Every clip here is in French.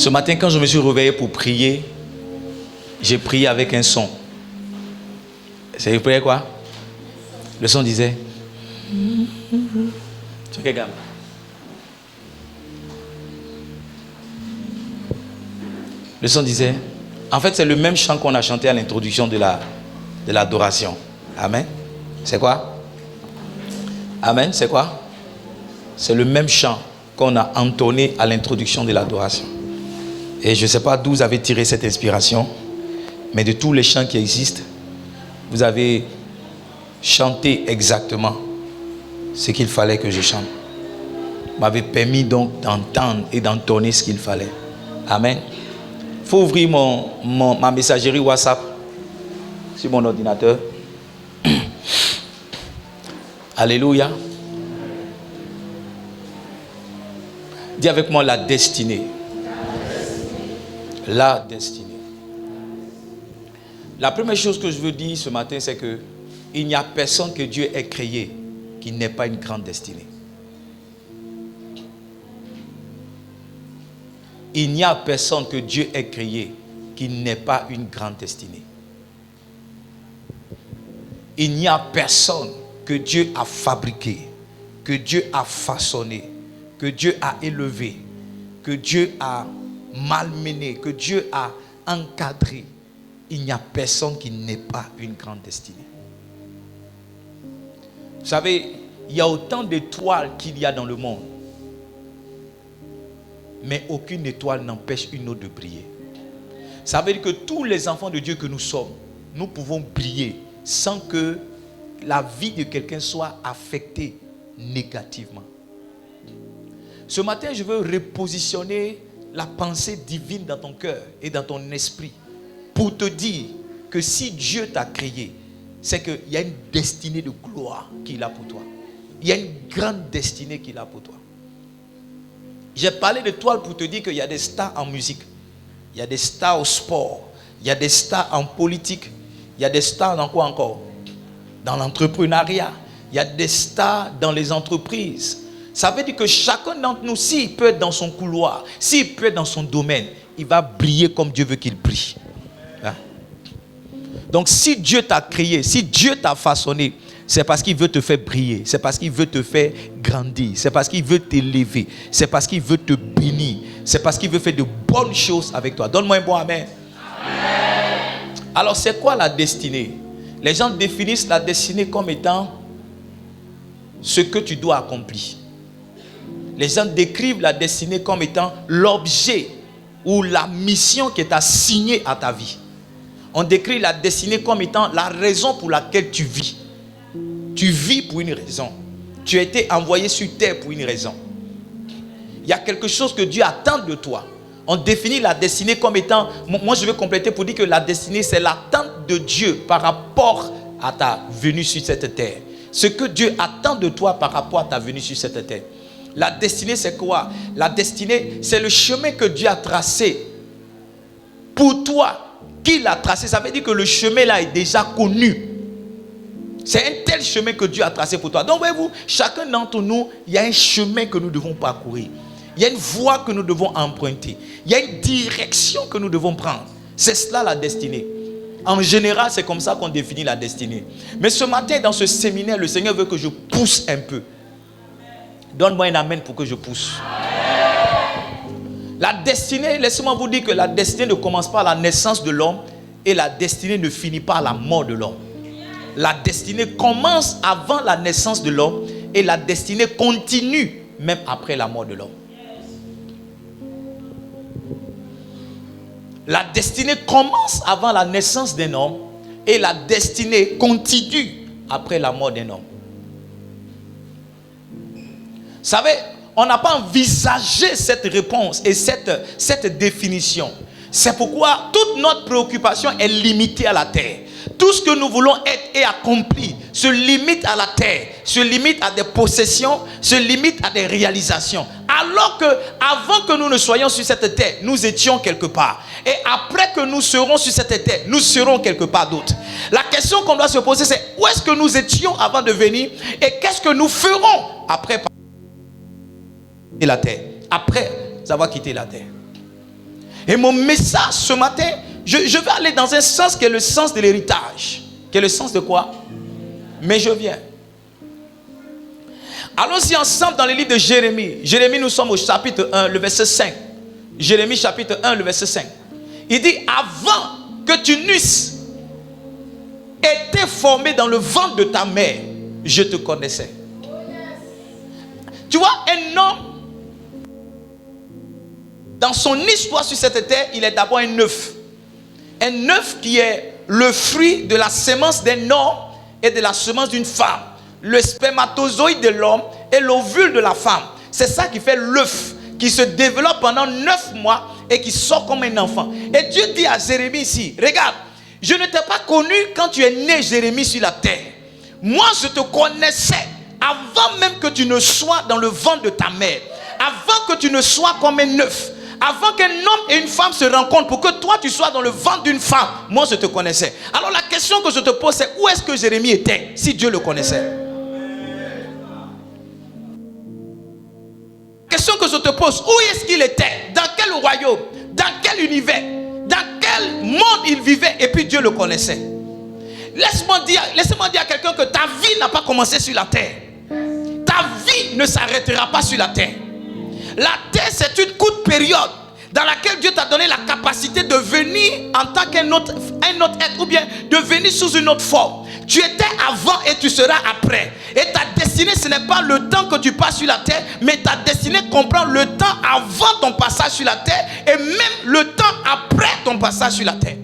Ce matin, quand je me suis réveillé pour prier, j'ai prié avec un son. C'est prié quoi? Le son disait. Tu fais gamme. Le son disait. En fait, c'est le même chant qu'on a chanté à l'introduction de l'adoration. Amen. C'est quoi? Amen. C'est quoi? C'est le même chant qu'on a entonné à l'introduction de l'adoration. Et je ne sais pas d'où vous avez tiré cette inspiration, mais de tous les chants qui existent, vous avez chanté exactement ce qu'il fallait que je chante. M'avait permis donc d'entendre et d'entonner ce qu'il fallait. Amen. Il faut ouvrir ma messagerie WhatsApp sur mon ordinateur. Alléluia. Dis avec moi la destinée. La destinée. La première chose que je veux dire ce matin, c'est que il n'y a personne que Dieu ait créé qui n'ait pas une grande destinée. Il n'y a personne que Dieu ait créé qui n'ait pas une grande destinée. Il n'y a personne que Dieu a fabriqué, que Dieu a façonné, que Dieu a élevé, que Dieu a malmené, que Dieu a encadré. Il n'y a personne qui n'ait pas une grande destinée. Vous savez, il y a autant d'étoiles qu'il y a dans le monde. Mais aucune étoile n'empêche une autre de briller. Ça veut dire que tous les enfants de Dieu que nous sommes, nous pouvons briller sans que la vie de quelqu'un soit affectée négativement. Ce matin, je veux repositionner la pensée divine dans ton cœur et dans ton esprit pour te dire que si Dieu t'a créé, c'est qu'il y a une destinée de gloire qu'il a pour toi. Il y a une grande destinée qu'il a pour toi. J'ai parlé d'étoiles pour te dire qu'il y a des stars en musique, il y a des stars au sport, il y a des stars en politique, il y a des stars dans quoi encore? Dans l'entrepreneuriat, il y a des stars dans les entreprises. Ça veut dire que chacun d'entre nous, s'il peut être dans son couloir, s'il peut être dans son domaine, il va briller comme Dieu veut qu'il brille. Hein? Donc si Dieu t'a créé, si Dieu t'a façonné, c'est parce qu'il veut te faire briller, c'est parce qu'il veut te faire grandir, c'est parce qu'il veut t'élever, c'est parce qu'il veut te bénir, c'est parce qu'il veut faire de bonnes choses avec toi. Donne-moi un bon amen. Amen. Alors c'est quoi la destinée? Les gens définissent la destinée comme étant ce que tu dois accomplir. Les gens décrivent la destinée comme étant l'objet ou la mission qui est assignée à ta vie. On décrit la destinée comme étant la raison pour laquelle tu vis. Tu vis pour une raison. Tu as été envoyé sur terre pour une raison. Il y a quelque chose que Dieu attend de toi. On définit la destinée comme étant... Moi, je vais compléter pour dire que la destinée, c'est l'attente de Dieu par rapport à ta venue sur cette terre. Ce que Dieu attend de toi par rapport à ta venue sur cette terre. La destinée, c'est quoi? La destinée, c'est le chemin que Dieu a tracé pour toi. Qui l'a tracé? Ça veut dire que le chemin là est déjà connu. C'est un tel chemin que Dieu a tracé pour toi. Donc voyez-vous, chacun d'entre nous, il y a un chemin que nous devons parcourir. Il y a une voie que nous devons emprunter. Il y a une direction que nous devons prendre. C'est cela la destinée. En général, c'est comme ça qu'on définit la destinée. Mais ce matin, dans ce séminaire, le Seigneur veut que je pousse un peu. Donne-moi un amen pour que je pousse. La destinée, laissez-moi vous dire que la destinée ne commence pas à la naissance de l'homme et la destinée ne finit pas à la mort de l'homme. La destinée commence avant la naissance de l'homme et la destinée continue même après la mort de l'homme. La destinée commence avant la naissance d'un homme et la destinée continue après la mort d'un homme. Vous savez, on n'a pas envisagé cette réponse et cette définition. C'est pourquoi toute notre préoccupation est limitée à la terre. Tout ce que nous voulons être et accomplir se limite à la terre, se limite à des possessions, se limite à des réalisations. Alors que avant que nous ne soyons sur cette terre, nous étions quelque part. Et après que nous serons sur cette terre, nous serons quelque part d'autre. La question qu'on doit se poser, c'est où est-ce que nous étions avant de venir et qu'est-ce que nous ferons après la terre, après avoir quitté la terre. Et mon message ce matin, je vais aller dans un sens qui est le sens de l'héritage. Qui est le sens de quoi? Mais je viens. Allons-y ensemble dans le livre de Jérémie. Jérémie, nous sommes au chapitre 1, le verset 5. Jérémie chapitre 1, le verset 5. Il dit, avant que tu n'eusses été formé dans le ventre de ta mère, je te connaissais. Tu vois, un homme, dans son histoire sur cette terre, il est d'abord un œuf. Un œuf qui est le fruit de la semence d'un homme et de la semence d'une femme. Le spermatozoïde de l'homme et l'ovule de la femme. C'est ça qui fait l'œuf, qui se développe pendant 9 mois et qui sort comme un enfant. Et Dieu dit à Jérémie ici, regarde, je ne t'ai pas connu quand tu es né, Jérémie, sur la terre. Moi, je te connaissais avant même que tu ne sois dans le ventre de ta mère. Avant que tu ne sois comme un œuf. Avant qu'un homme et une femme se rencontrent, pour que toi tu sois dans le ventre d'une femme, moi je te connaissais. Alors la question que je te pose, c'est où est-ce que Jérémie était si Dieu le connaissait? La question que je te pose, où est-ce qu'il était? Dans quel royaume? Dans quel univers? Dans quel monde il vivait? Et puis Dieu le connaissait. Laissez-moi dire à quelqu'un que ta vie n'a pas commencé sur la terre. Ta vie ne s'arrêtera pas sur la terre. La terre, c'est une courte période dans laquelle Dieu t'a donné la capacité de venir en tant qu'un autre être, ou bien de venir sous une autre forme. Tu étais avant et tu seras après. Et ta destinée, ce n'est pas le temps que tu passes sur la terre, mais ta destinée comprend le temps avant ton passage sur la terre et même le temps après ton passage sur la terre.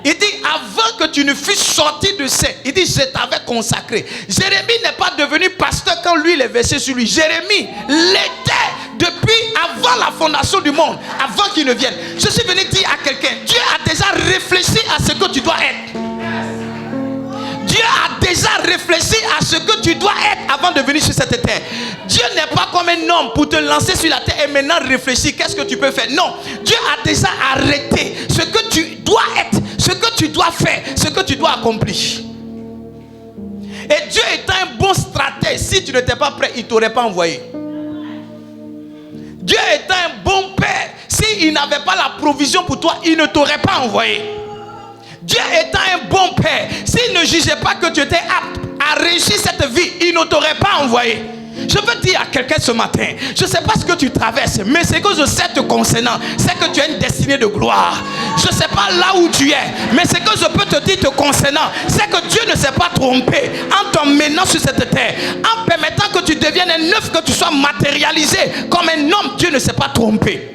Il dit, avant que tu ne fusses sorti de ça, il dit, je t'avais consacré. Jérémie n'est pas devenu pasteur quand lui, il est versé sur lui. Jérémie l'était depuis avant la fondation du monde, avant qu'il ne vienne. Je suis venu dire à quelqu'un, Dieu a déjà réfléchi à ce que tu dois être. Dieu a déjà réfléchi à ce que tu dois être avant de venir sur cette terre. Dieu n'est pas comme un homme pour te lancer sur la terre et maintenant réfléchir qu'est-ce que tu peux faire. Non, Dieu a déjà arrêté ce que tu dois être, ce que tu dois faire, ce que tu dois accomplir. Et Dieu est un bon stratège. Si tu n'étais pas prêt, il ne t'aurait pas envoyé. Dieu est un bon père. S'il n'avait pas la provision pour toi, il ne t'aurait pas envoyé. Dieu étant un bon père, s'il ne jugeait pas que tu étais apte à réussir cette vie, il ne t'aurait pas envoyé. Je veux dire à quelqu'un ce matin, je ne sais pas ce que tu traverses, mais ce que je sais te concernant, c'est que tu as une destinée de gloire. Je ne sais pas là où tu es, mais ce que je peux te dire te concernant, c'est que Dieu ne s'est pas trompé en t'emmenant sur cette terre, en permettant que tu deviennes un œuf, que tu sois matérialisé comme un homme. Dieu ne s'est pas trompé.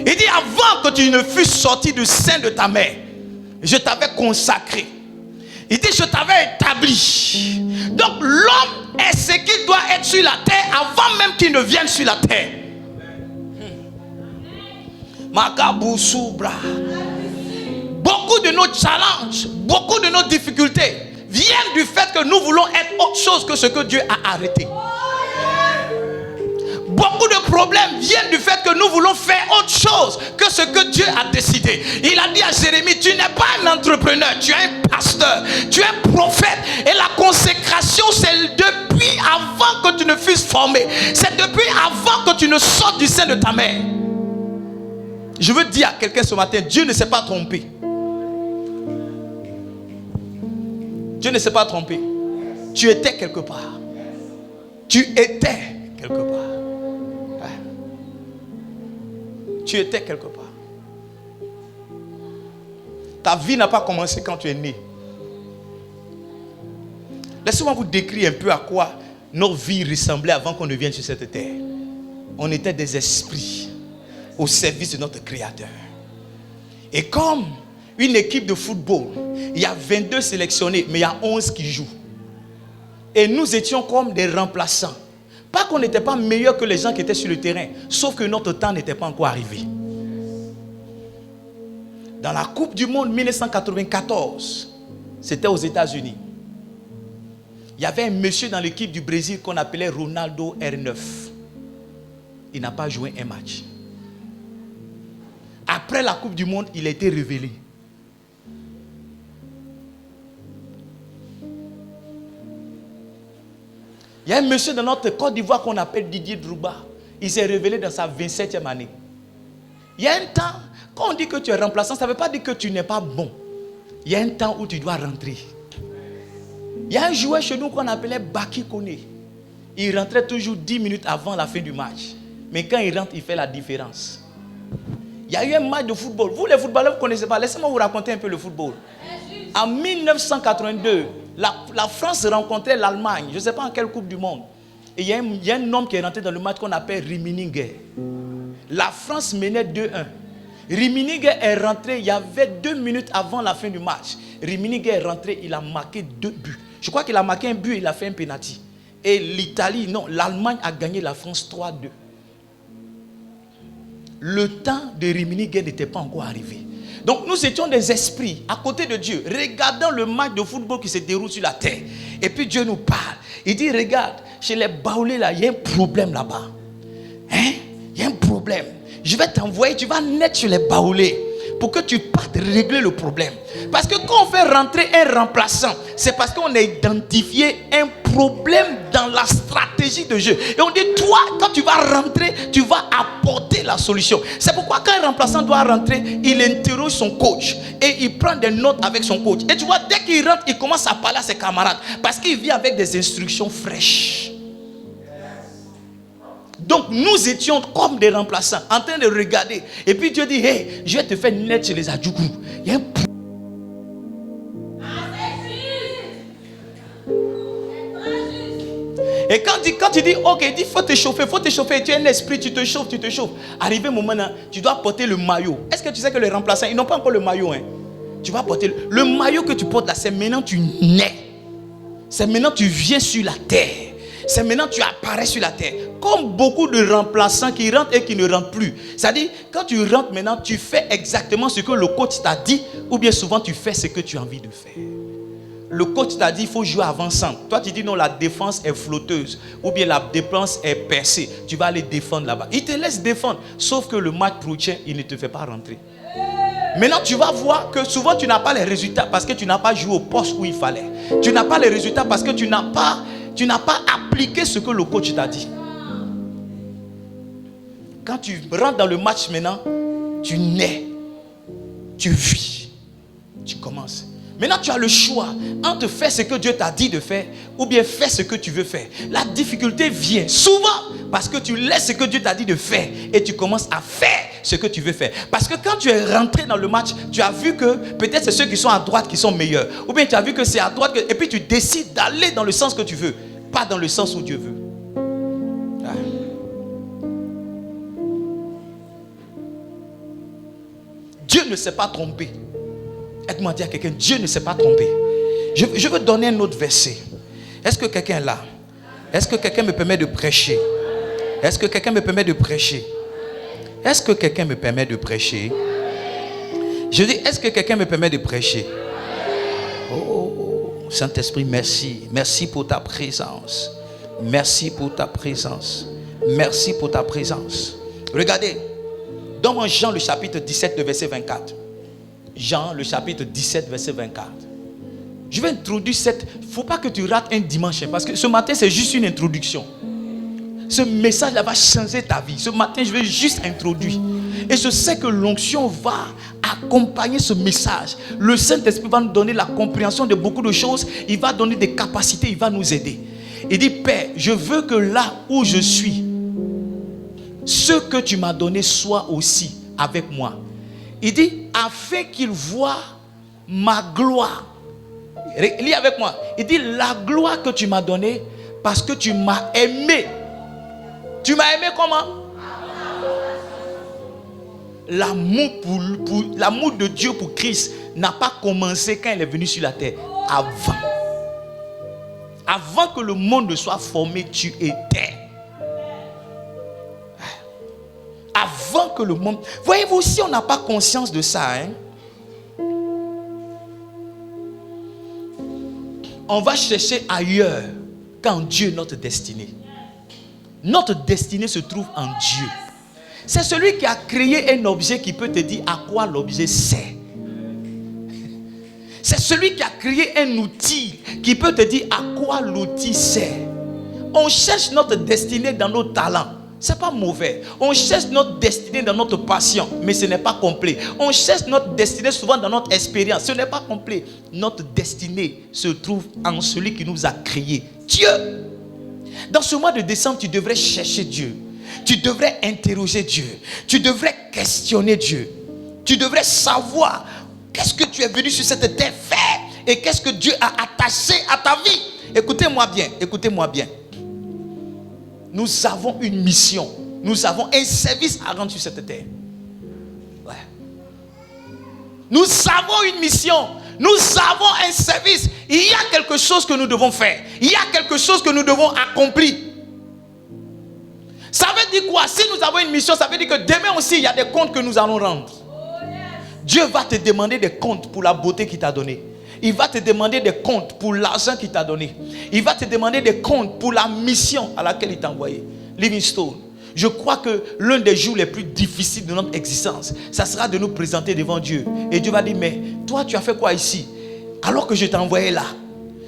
Il dit, avant que tu ne fusses sorti du sein de ta mère, je t'avais consacré. Il dit, je t'avais établi. Donc l'homme est ce qu'il doit être sur la terre avant même qu'il ne vienne sur la terre. Beaucoup de nos challenges, beaucoup de nos difficultés viennent du fait que nous voulons être autre chose que ce que Dieu a arrêté. Beaucoup de problèmes viennent du fait que nous voulons faire autre chose que ce que Dieu a décidé. Il a dit à Jérémie, tu n'es pas un entrepreneur, tu es un pasteur, tu es un prophète. Et la consécration, c'est depuis avant que tu ne fusses formé. C'est depuis avant que tu ne sortes du sein de ta mère. Je veux dire à quelqu'un ce matin, Dieu ne s'est pas trompé. Dieu ne s'est pas trompé. Tu étais quelque part. Tu étais quelque part. Tu étais quelque part. Ta vie n'a pas commencé quand tu es né. Laissez-moi vous décrire un peu à quoi notre vie ressemblait avant qu'on ne vienne sur cette terre. On était des esprits au service de notre Créateur. Et comme une équipe de football, il y a 22 sélectionnés, mais il y a 11 qui jouent. Et nous étions comme des remplaçants. Pas qu'on n'était pas meilleurs que les gens qui étaient sur le terrain, sauf que notre temps n'était pas encore arrivé. Dans la Coupe du Monde 1994, c'était aux États-Unis. Il y avait un monsieur dans l'équipe du Brésil qu'on appelait Ronaldo R9. Il n'a pas joué un match. Après la Coupe du Monde, il a été révélé. Il y a un monsieur dans notre Côte d'Ivoire qu'on appelle Didier Drogba. Il s'est révélé dans sa 27e année. Il y a un temps, quand on dit que tu es remplaçant, ça ne veut pas dire que tu n'es pas bon. Il y a un temps où tu dois rentrer. Il y a un joueur chez nous qu'on appelait Baki Kone. Il rentrait toujours 10 minutes avant la fin du match. Mais quand il rentre, il fait la différence. Il y a eu un match de football. Vous les footballeurs, vous ne connaissez pas. Laissez-moi vous raconter un peu le football. En 1982, la France rencontrait l'Allemagne. Je ne sais pas en quelle coupe du monde. Et il y a un homme qui est rentré dans le match qu'on appelle Riminiger. La France menait 2-1. Riminiger est rentré, il y avait 2 minutes avant la fin du match. Riminiger est rentré, il a marqué 2 buts. Je crois qu'il a marqué un but et il a fait un penalty. Et l'Allemagne a gagné la France 3-2. Le temps de Riminiger n'était pas encore arrivé. Donc nous étions des esprits à côté de Dieu, regardant le match de football qui se déroule sur la terre. Et puis Dieu nous parle. Il dit, regarde, chez les Baoulés là, il y a un problème là-bas. Hein? Il y a un problème. Je vais t'envoyer, tu vas naître sur les Baoulés pour que tu partes régler le problème. Parce que quand on fait rentrer un remplaçant, c'est parce qu'on a identifié un problème dans la stratégie de jeu. Et on dit, toi, quand tu vas rentrer, tu vas apporter la solution. C'est pourquoi quand un remplaçant doit rentrer, il interroge son coach et il prend des notes avec son coach. Et tu vois, dès qu'il rentre, il commence à parler à ses camarades parce qu'il vit avec des instructions fraîches. Donc nous étions comme des remplaçants en train de regarder. Et puis Dieu dit, hey, je vais te faire naître chez les Adjougou. Il y a un Et quand tu dis, ok, il faut te chauffer, tu es un esprit, tu te chauffes. Arrivé un moment, tu dois porter le maillot. Est-ce que tu sais que les remplaçants, ils n'ont pas encore le maillot, hein? Tu vas porter le maillot que tu portes là, c'est maintenant tu nais. C'est maintenant tu viens sur la terre. C'est maintenant tu apparais sur la terre. Comme beaucoup de remplaçants qui rentrent et qui ne rentrent plus. C'est-à-dire, quand tu rentres maintenant, tu fais exactement ce que le coach t'a dit, ou bien souvent tu fais ce que tu as envie de faire. Le coach t'a dit il faut jouer avant-centre. Toi tu dis non, la défense est flotteuse, ou bien la défense est percée. Tu vas aller défendre là-bas. Il te laisse défendre, sauf que le match prochain, il ne te fait pas rentrer. Maintenant tu vas voir que souvent tu n'as pas les résultats parce que tu n'as pas joué au poste où il fallait. Tu n'as pas les résultats parce que tu n'as pas appliqué ce que le coach t'a dit. Quand tu rentres dans le match maintenant, tu nais, tu vis, tu commences. Maintenant tu as le choix entre faire ce que Dieu t'a dit de faire ou bien faire ce que tu veux faire. La difficulté vient souvent parce que tu laisses ce que Dieu t'a dit de faire et tu commences à faire ce que tu veux faire. Parce que quand tu es rentré dans le match, tu as vu que peut-être c'est ceux qui sont à droite qui sont meilleurs. Ou bien tu as vu que c'est à droite et puis tu décides d'aller dans le sens que tu veux, pas dans le sens où Dieu veut. Dieu ne s'est pas trompé. Aide-moi à dire à quelqu'un, Dieu ne s'est pas trompé. Je veux donner un autre verset. Est-ce que quelqu'un est là? Est-ce que quelqu'un me permet de prêcher? Est-ce que quelqu'un me permet de prêcher? Est-ce que quelqu'un me permet de prêcher? Je dis, est-ce que quelqu'un me permet de prêcher? Oh, Saint-Esprit, merci. Merci pour ta présence. Merci pour ta présence. Merci pour ta présence. Regardez, dans Jean le chapitre 17, le verset 24. Jean le chapitre 17, verset 24. Je vais introduire cette... Il ne faut pas que tu rates un dimanche, parce que ce matin, c'est juste une introduction. Ce message-là va changer ta vie. Ce matin, je vais juste introduire. Et je sais que l'onction va accompagner ce message. Le Saint-Esprit va nous donner la compréhension de beaucoup de choses. Il va donner des capacités, il va nous aider. Il dit, Père, je veux que là où je suis, ce que tu m'as donné soit aussi avec moi. Il dit, afin qu'il voie ma gloire. Lis avec moi. Il dit, la gloire que tu m'as donnée parce que tu m'as aimé. Tu m'as aimé comment? L'amour de Dieu pour Christ n'a pas commencé quand il est venu sur la terre. Avant que le monde ne soit formé, tu étais. Avant que le monde... Voyez-vous, si on n'a pas conscience de ça, on va chercher ailleurs qu'en Dieu notre destinée. Notre destinée se trouve en Dieu. C'est celui qui a créé un objet qui peut te dire à quoi l'objet sert. C'est celui qui a créé un outil qui peut te dire à quoi l'outil sert. On cherche notre destinée dans nos talents. C'est pas mauvais. On cherche notre destinée dans notre passion, mais ce n'est pas complet. On cherche notre destinée souvent dans notre expérience, ce n'est pas complet. Notre destinée se trouve en celui qui nous a créés, Dieu. Dans ce mois de décembre, tu devrais chercher Dieu. Tu devrais interroger Dieu. Tu devrais questionner Dieu. Tu devrais savoir qu'est-ce que tu es venu sur cette terre faire et qu'est-ce que Dieu a attaché à ta vie. Écoutez-moi bien, écoutez-moi bien. Nous avons une mission. Nous avons un service à rendre sur cette terre. Ouais. Nous avons une mission. Nous avons un service. Il y a quelque chose que nous devons faire. Il y a quelque chose que nous devons accomplir. Ça veut dire quoi? Si nous avons une mission, ça veut dire que demain aussi, il y a des comptes que nous allons rendre. Dieu va te demander des comptes pour la beauté qu'il t'a donnée. Il va te demander des comptes pour l'argent qu'il t'a donné. Il va te demander des comptes pour la mission à laquelle il t'a envoyé. Livingstone, je crois que l'un des jours les plus difficiles de notre existence, ça sera de nous présenter devant Dieu. Et Dieu va dire, mais toi, tu as fait quoi ici? Alors que je t'ai envoyé là.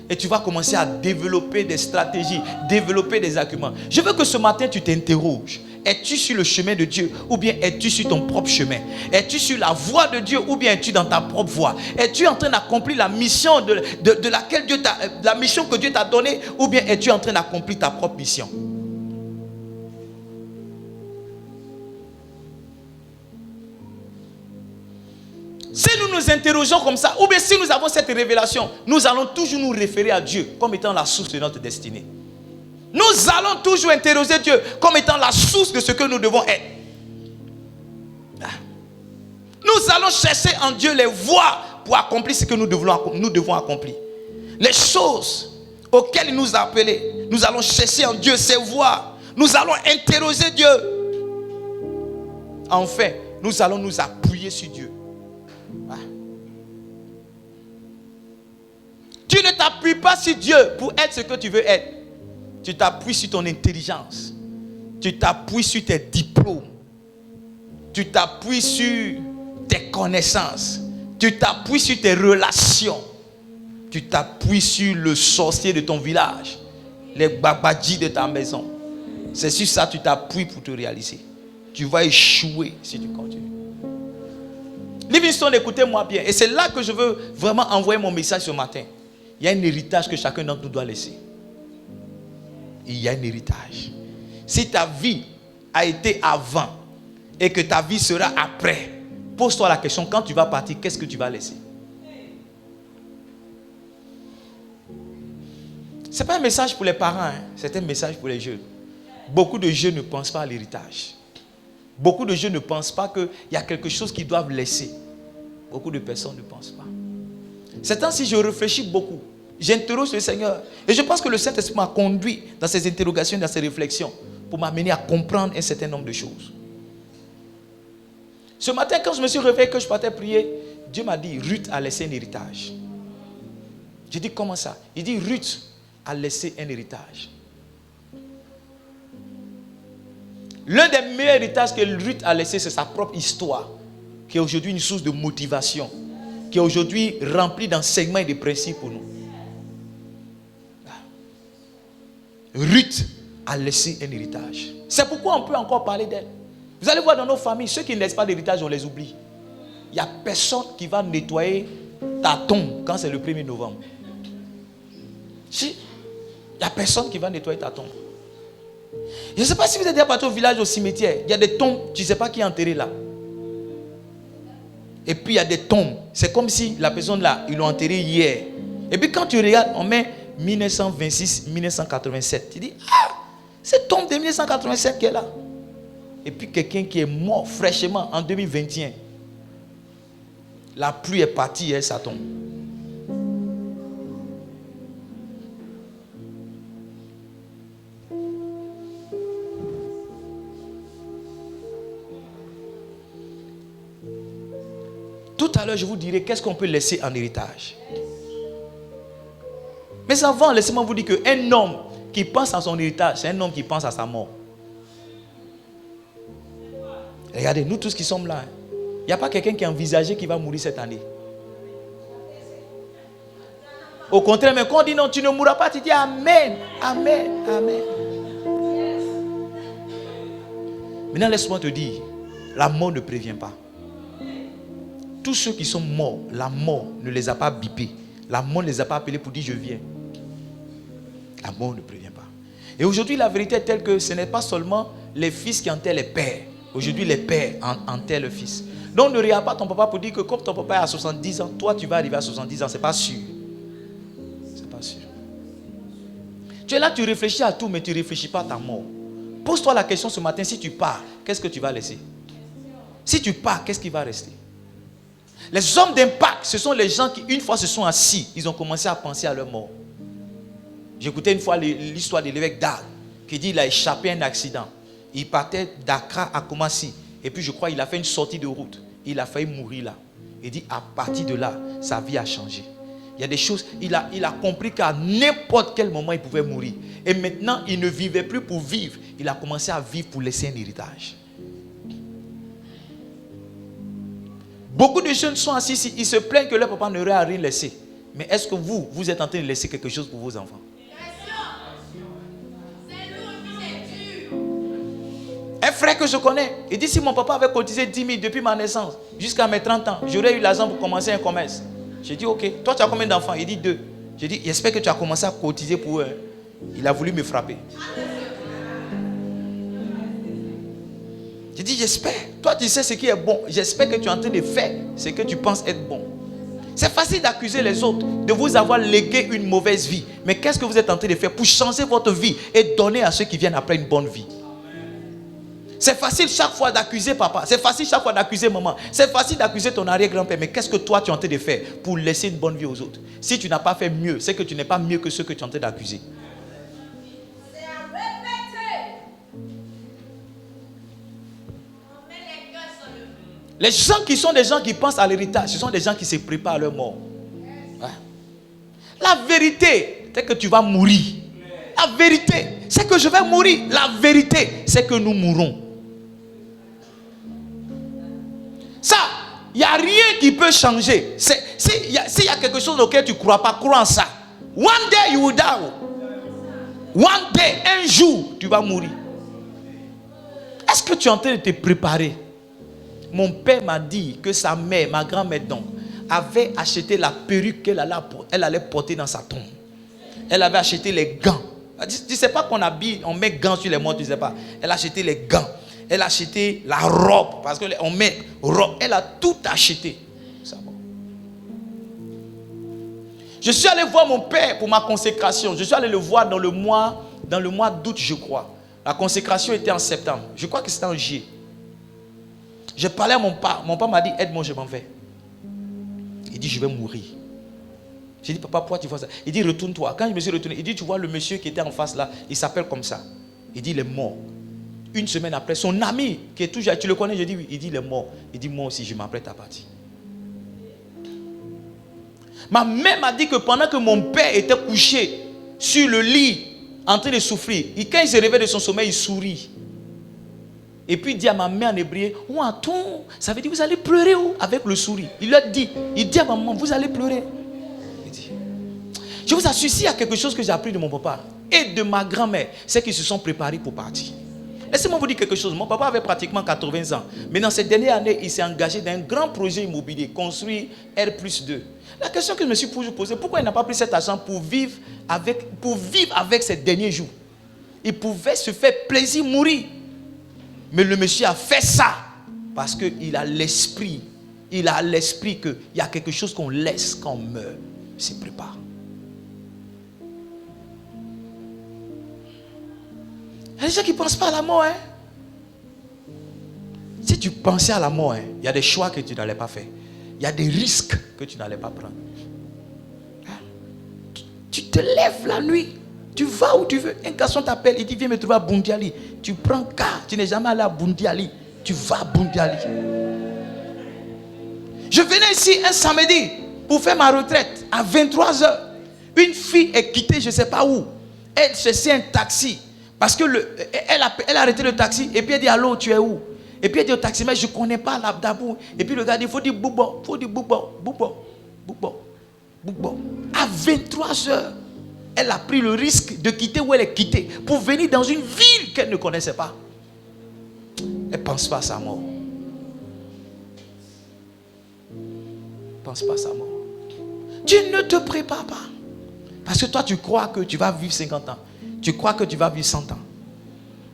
Et tu vas commencer à développer des stratégies, développer des arguments. Je veux que ce matin, tu t'interroges. Es-tu sur le chemin de Dieu ou bien es-tu sur ton propre chemin? Es-tu sur la voie de Dieu ou bien es-tu dans ta propre voie? Es-tu en train d'accomplir la mission de laquelle Dieu t'a, la mission que Dieu t'a donnée ou bien es-tu en train d'accomplir ta propre mission? Si nous nous interrogeons comme ça, ou bien si nous avons cette révélation, nous allons toujours nous référer à Dieu comme étant la source de notre destinée. Nous allons toujours interroger Dieu comme étant la source de ce que nous devons être. Nous allons chercher en Dieu les voies pour accomplir ce que nous devons accomplir. Les choses auxquelles il nous a appelés, nous allons chercher en Dieu ces voies. Nous allons interroger Dieu. Enfin, nous allons nous appuyer sur Dieu. Tu ne t'appuies pas sur Dieu pour être ce que tu veux être. Tu t'appuies sur ton intelligence. Tu t'appuies sur tes diplômes. Tu t'appuies sur tes connaissances. Tu t'appuies sur tes relations. Tu t'appuies sur le sorcier de ton village. Les babadjis de ta maison. C'est sur ça que tu t'appuies pour te réaliser. Tu vas échouer si tu continues. Livingstone, écoutez-moi bien. Et c'est là que je veux vraiment envoyer mon message ce matin. Il y a un héritage que chacun d'entre nous doit laisser. Il y a un héritage. Si ta vie a été avant et que ta vie sera après, pose-toi la question, quand tu vas partir, qu'est-ce que tu vas laisser? Ce n'est pas un message pour les parents, hein. C'est un message pour les jeunes. Beaucoup de jeunes ne pensent pas à l'héritage. Beaucoup de jeunes ne pensent pas qu'il y a quelque chose qu'ils doivent laisser. Beaucoup de personnes ne pensent pas. Ces temps-ci, je réfléchis beaucoup. J'interroge le Seigneur. Et je pense que le Saint-Esprit m'a conduit dans ces interrogations, dans ces réflexions, pour m'amener à comprendre un certain nombre de choses. Ce matin, quand je me suis réveillé, que je partais prier, Dieu m'a dit, Ruth a laissé un héritage. J'ai dit, comment ça? Il dit, Ruth a laissé un héritage. L'un des meilleurs héritages que Ruth a laissé, c'est sa propre histoire, qui est aujourd'hui une source de motivation, qui est aujourd'hui remplie d'enseignements et de principes pour nous. Ruth a laissé un héritage. C'est pourquoi on peut encore parler d'elle. Vous allez voir dans nos familles, ceux qui ne laissent pas d'héritage, on les oublie. Il n'y a personne qui va nettoyer ta tombe quand c'est le 1er novembre. Si, il n'y a personne qui va nettoyer ta tombe. Je ne sais pas si vous êtes déjà parti au village, au cimetière. Il y a des tombes, tu ne sais pas qui est enterré là. Et puis il y a des tombes. C'est comme si la personne là, ils l'ont enterré hier. Et puis quand tu regardes, on met 1926, 1987. Tu dis, ah, cette tombe de 1987 qui est là. Et puis quelqu'un qui est mort fraîchement en 2021. La pluie est partie et ça tombe. Tout à l'heure, je vous dirai qu'est-ce qu'on peut laisser en héritage. Mais avant, laissez-moi vous dire qu'un homme qui pense à son héritage, c'est un homme qui pense à sa mort. Regardez, nous tous qui sommes là, il n'y a pas quelqu'un qui a envisagé qu'il va mourir cette année. Au contraire, mais quand on dit non, tu ne mourras pas, tu dis Amen, Amen, Amen. Maintenant, laisse-moi te dire, la mort ne prévient pas. Tous ceux qui sont morts, la mort ne les a pas bipés. La mort ne les a pas appelés pour dire je viens. La mort ne prévient pas. Et aujourd'hui, la vérité est telle que ce n'est pas seulement les fils qui enterrent les pères. Aujourd'hui, les pères enterrent le fils. Donc, ne regarde pas ton papa pour dire que comme ton papa est à 70 ans, toi, tu vas arriver à 70 ans. Ce n'est pas sûr. C'est pas sûr. Tu es là, tu réfléchis à tout, mais tu ne réfléchis pas à ta mort. Pose-toi la question ce matin, si tu pars, qu'est-ce que tu vas laisser? Si tu pars, qu'est-ce qui va rester? Les hommes d'impact, ce sont les gens qui, une fois se sont assis, ils ont commencé à penser à leur mort. J'écoutais une fois l'histoire de l'évêque d'Arles, qui dit qu'il a échappé à un accident. Il partait d'Accra à Kumasi, et puis je crois qu'il a fait une sortie de route. Il a failli mourir là. Il dit, à partir de là, sa vie a changé. Il y a des choses, il a compris qu'à n'importe quel moment, il pouvait mourir. Et maintenant, il ne vivait plus pour vivre. Il a commencé à vivre pour laisser un héritage. Beaucoup de jeunes sont assis ici, ils se plaignent que leur papa n'aurait à rien laissé. Mais est-ce que vous êtes en train de laisser quelque chose pour vos enfants? Un frère que je connais, il dit si mon papa avait cotisé 10 000 depuis ma naissance jusqu'à mes 30 ans, j'aurais eu l'argent pour commencer un commerce. J'ai dit ok, toi tu as combien d'enfants? Il dit 2. J'ai dit j'espère que tu as commencé à cotiser pour eux. Il a voulu me frapper. J'ai dit j'espère, toi tu sais ce qui est bon, j'espère que tu es en train de faire ce que tu penses être bon. C'est facile d'accuser les autres de vous avoir légué une mauvaise vie. Mais qu'est-ce que vous êtes en train de faire pour changer votre vie et donner à ceux qui viennent après une bonne vie? C'est facile chaque fois d'accuser papa. C'est facile chaque fois d'accuser maman. C'est facile d'accuser ton arrière-grand-père. Mais qu'est-ce que toi tu es en train de faire pour laisser une bonne vie aux autres? Si tu n'as pas fait mieux, c'est que tu n'es pas mieux que ceux que tu es en train d'accuser. Les gens qui sont des gens qui pensent à l'héritage, ce sont des gens qui se préparent à leur mort. Ouais. La vérité, c'est que tu vas mourir. La vérité, c'est que je vais mourir. La vérité, c'est que nous mourrons. Ça, il n'y a rien qui peut changer. S'il y a quelque chose auquel tu ne crois pas, crois en ça. One day you will die. One day, un jour, tu vas mourir. Est-ce que tu es en train de te préparer? Mon père m'a dit que sa mère, ma grand-mère donc, avait acheté la perruque qu'elle allait porter dans sa tombe. Elle avait acheté les gants. Tu ne sais pas qu'on habille, on met gants sur les morts, tu ne sais pas. Elle a acheté les gants. Elle a acheté la robe, parce qu'on met robe. Elle a tout acheté. Je suis allé voir mon père pour ma consécration. Je suis allé le voir dans le mois d'août, je crois. La consécration était en septembre. Je crois que c'était en juillet. Je parlais à mon père. Mon père m'a dit, aide-moi, je m'en vais. Il dit, je vais mourir. J'ai dit, papa, pourquoi tu fais ça? Il dit, retourne-toi. Quand je me suis retourné, il dit, tu vois le monsieur qui était en face là, il s'appelle comme ça. Il dit, il est mort. Une semaine après, son ami, qui est toujours, tu le connais? Je dis, oui. Il dit, il est mort. Il dit, moi aussi, je m'apprête à partir. Ma mère m'a dit que pendant que mon père était couché sur le lit, en train de souffrir, quand il se réveille de son sommeil, il sourit. Et puis il dit à ma mère en hébreu, oh, attends, ça veut dire vous allez pleurer avec le sourire. Il leur dit, il dit à maman, vous allez pleurer. Il dit, je vous assure, s'il y a quelque chose que j'ai appris de mon papa et de ma grand-mère, c'est qu'ils se sont préparés pour partir. Laissez-moi vous dire quelque chose. Mon papa avait pratiquement 80 ans. Mais dans ces dernières années, il s'est engagé dans un grand projet immobilier, construit R+2. La question que je me suis posée, pourquoi il n'a pas pris cet argent pour vivre avec ses derniers jours? Il pouvait se faire plaisir, mourir. Mais le monsieur a fait ça parce qu'il a l'esprit. Il a l'esprit qu'il y a quelque chose qu'on laisse quand on meurt. Il se prépare. Il y a des gens qui ne pensent pas à la mort. Hein? Si tu pensais à la mort, hein, il y a des choix que tu n'allais pas faire. Il y a des risques que tu n'allais pas prendre. Tu te lèves la nuit. Tu vas où tu veux. Un garçon t'appelle, il dit viens me trouver à Bundiali. Tu prends car, tu n'es jamais allé à Bundiali. Tu vas à Bundiali. Je venais ici un samedi pour faire ma retraite à 23h. Une fille est quittée, je ne sais pas où. Elle cherchait un taxi. Parce que elle a arrêté le taxi et puis elle dit allô, tu es où? Et puis elle dit au taxi, mais je ne connais pas l'Abdabou. Et puis le gars dit, il faut dire Boubo, il faut dire Boubo, Boubo, Boubo, Boubo. À 23h. Elle a pris le risque de quitter où elle est quittée pour venir dans une ville qu'elle ne connaissait pas. Elle ne pense pas à sa mort. Pense pas à sa mort. Dieu ne te prépare pas. Parce que toi, tu crois que tu vas vivre 50 ans. Tu crois que tu vas vivre 100 ans.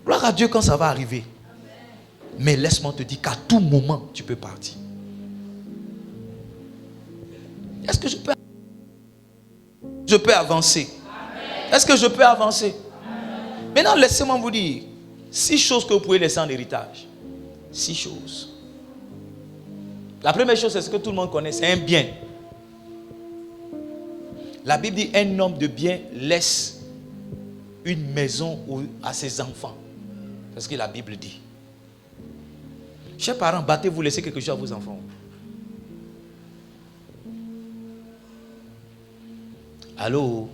Gloire à Dieu quand ça va arriver. Mais laisse-moi te dire qu'à tout moment, tu peux partir. Est-ce que je peux avancer? Est-ce que je peux avancer? Maintenant, laissez-moi vous dire 6 choses que vous pouvez laisser en héritage. 6 choses. La première chose, c'est ce que tout le monde connaît, c'est un bien. La Bible dit un homme de bien laisse une maison à ses enfants. C'est ce que la Bible dit. Chers parents, battez-vous, laissez quelque chose à vos enfants. Allô?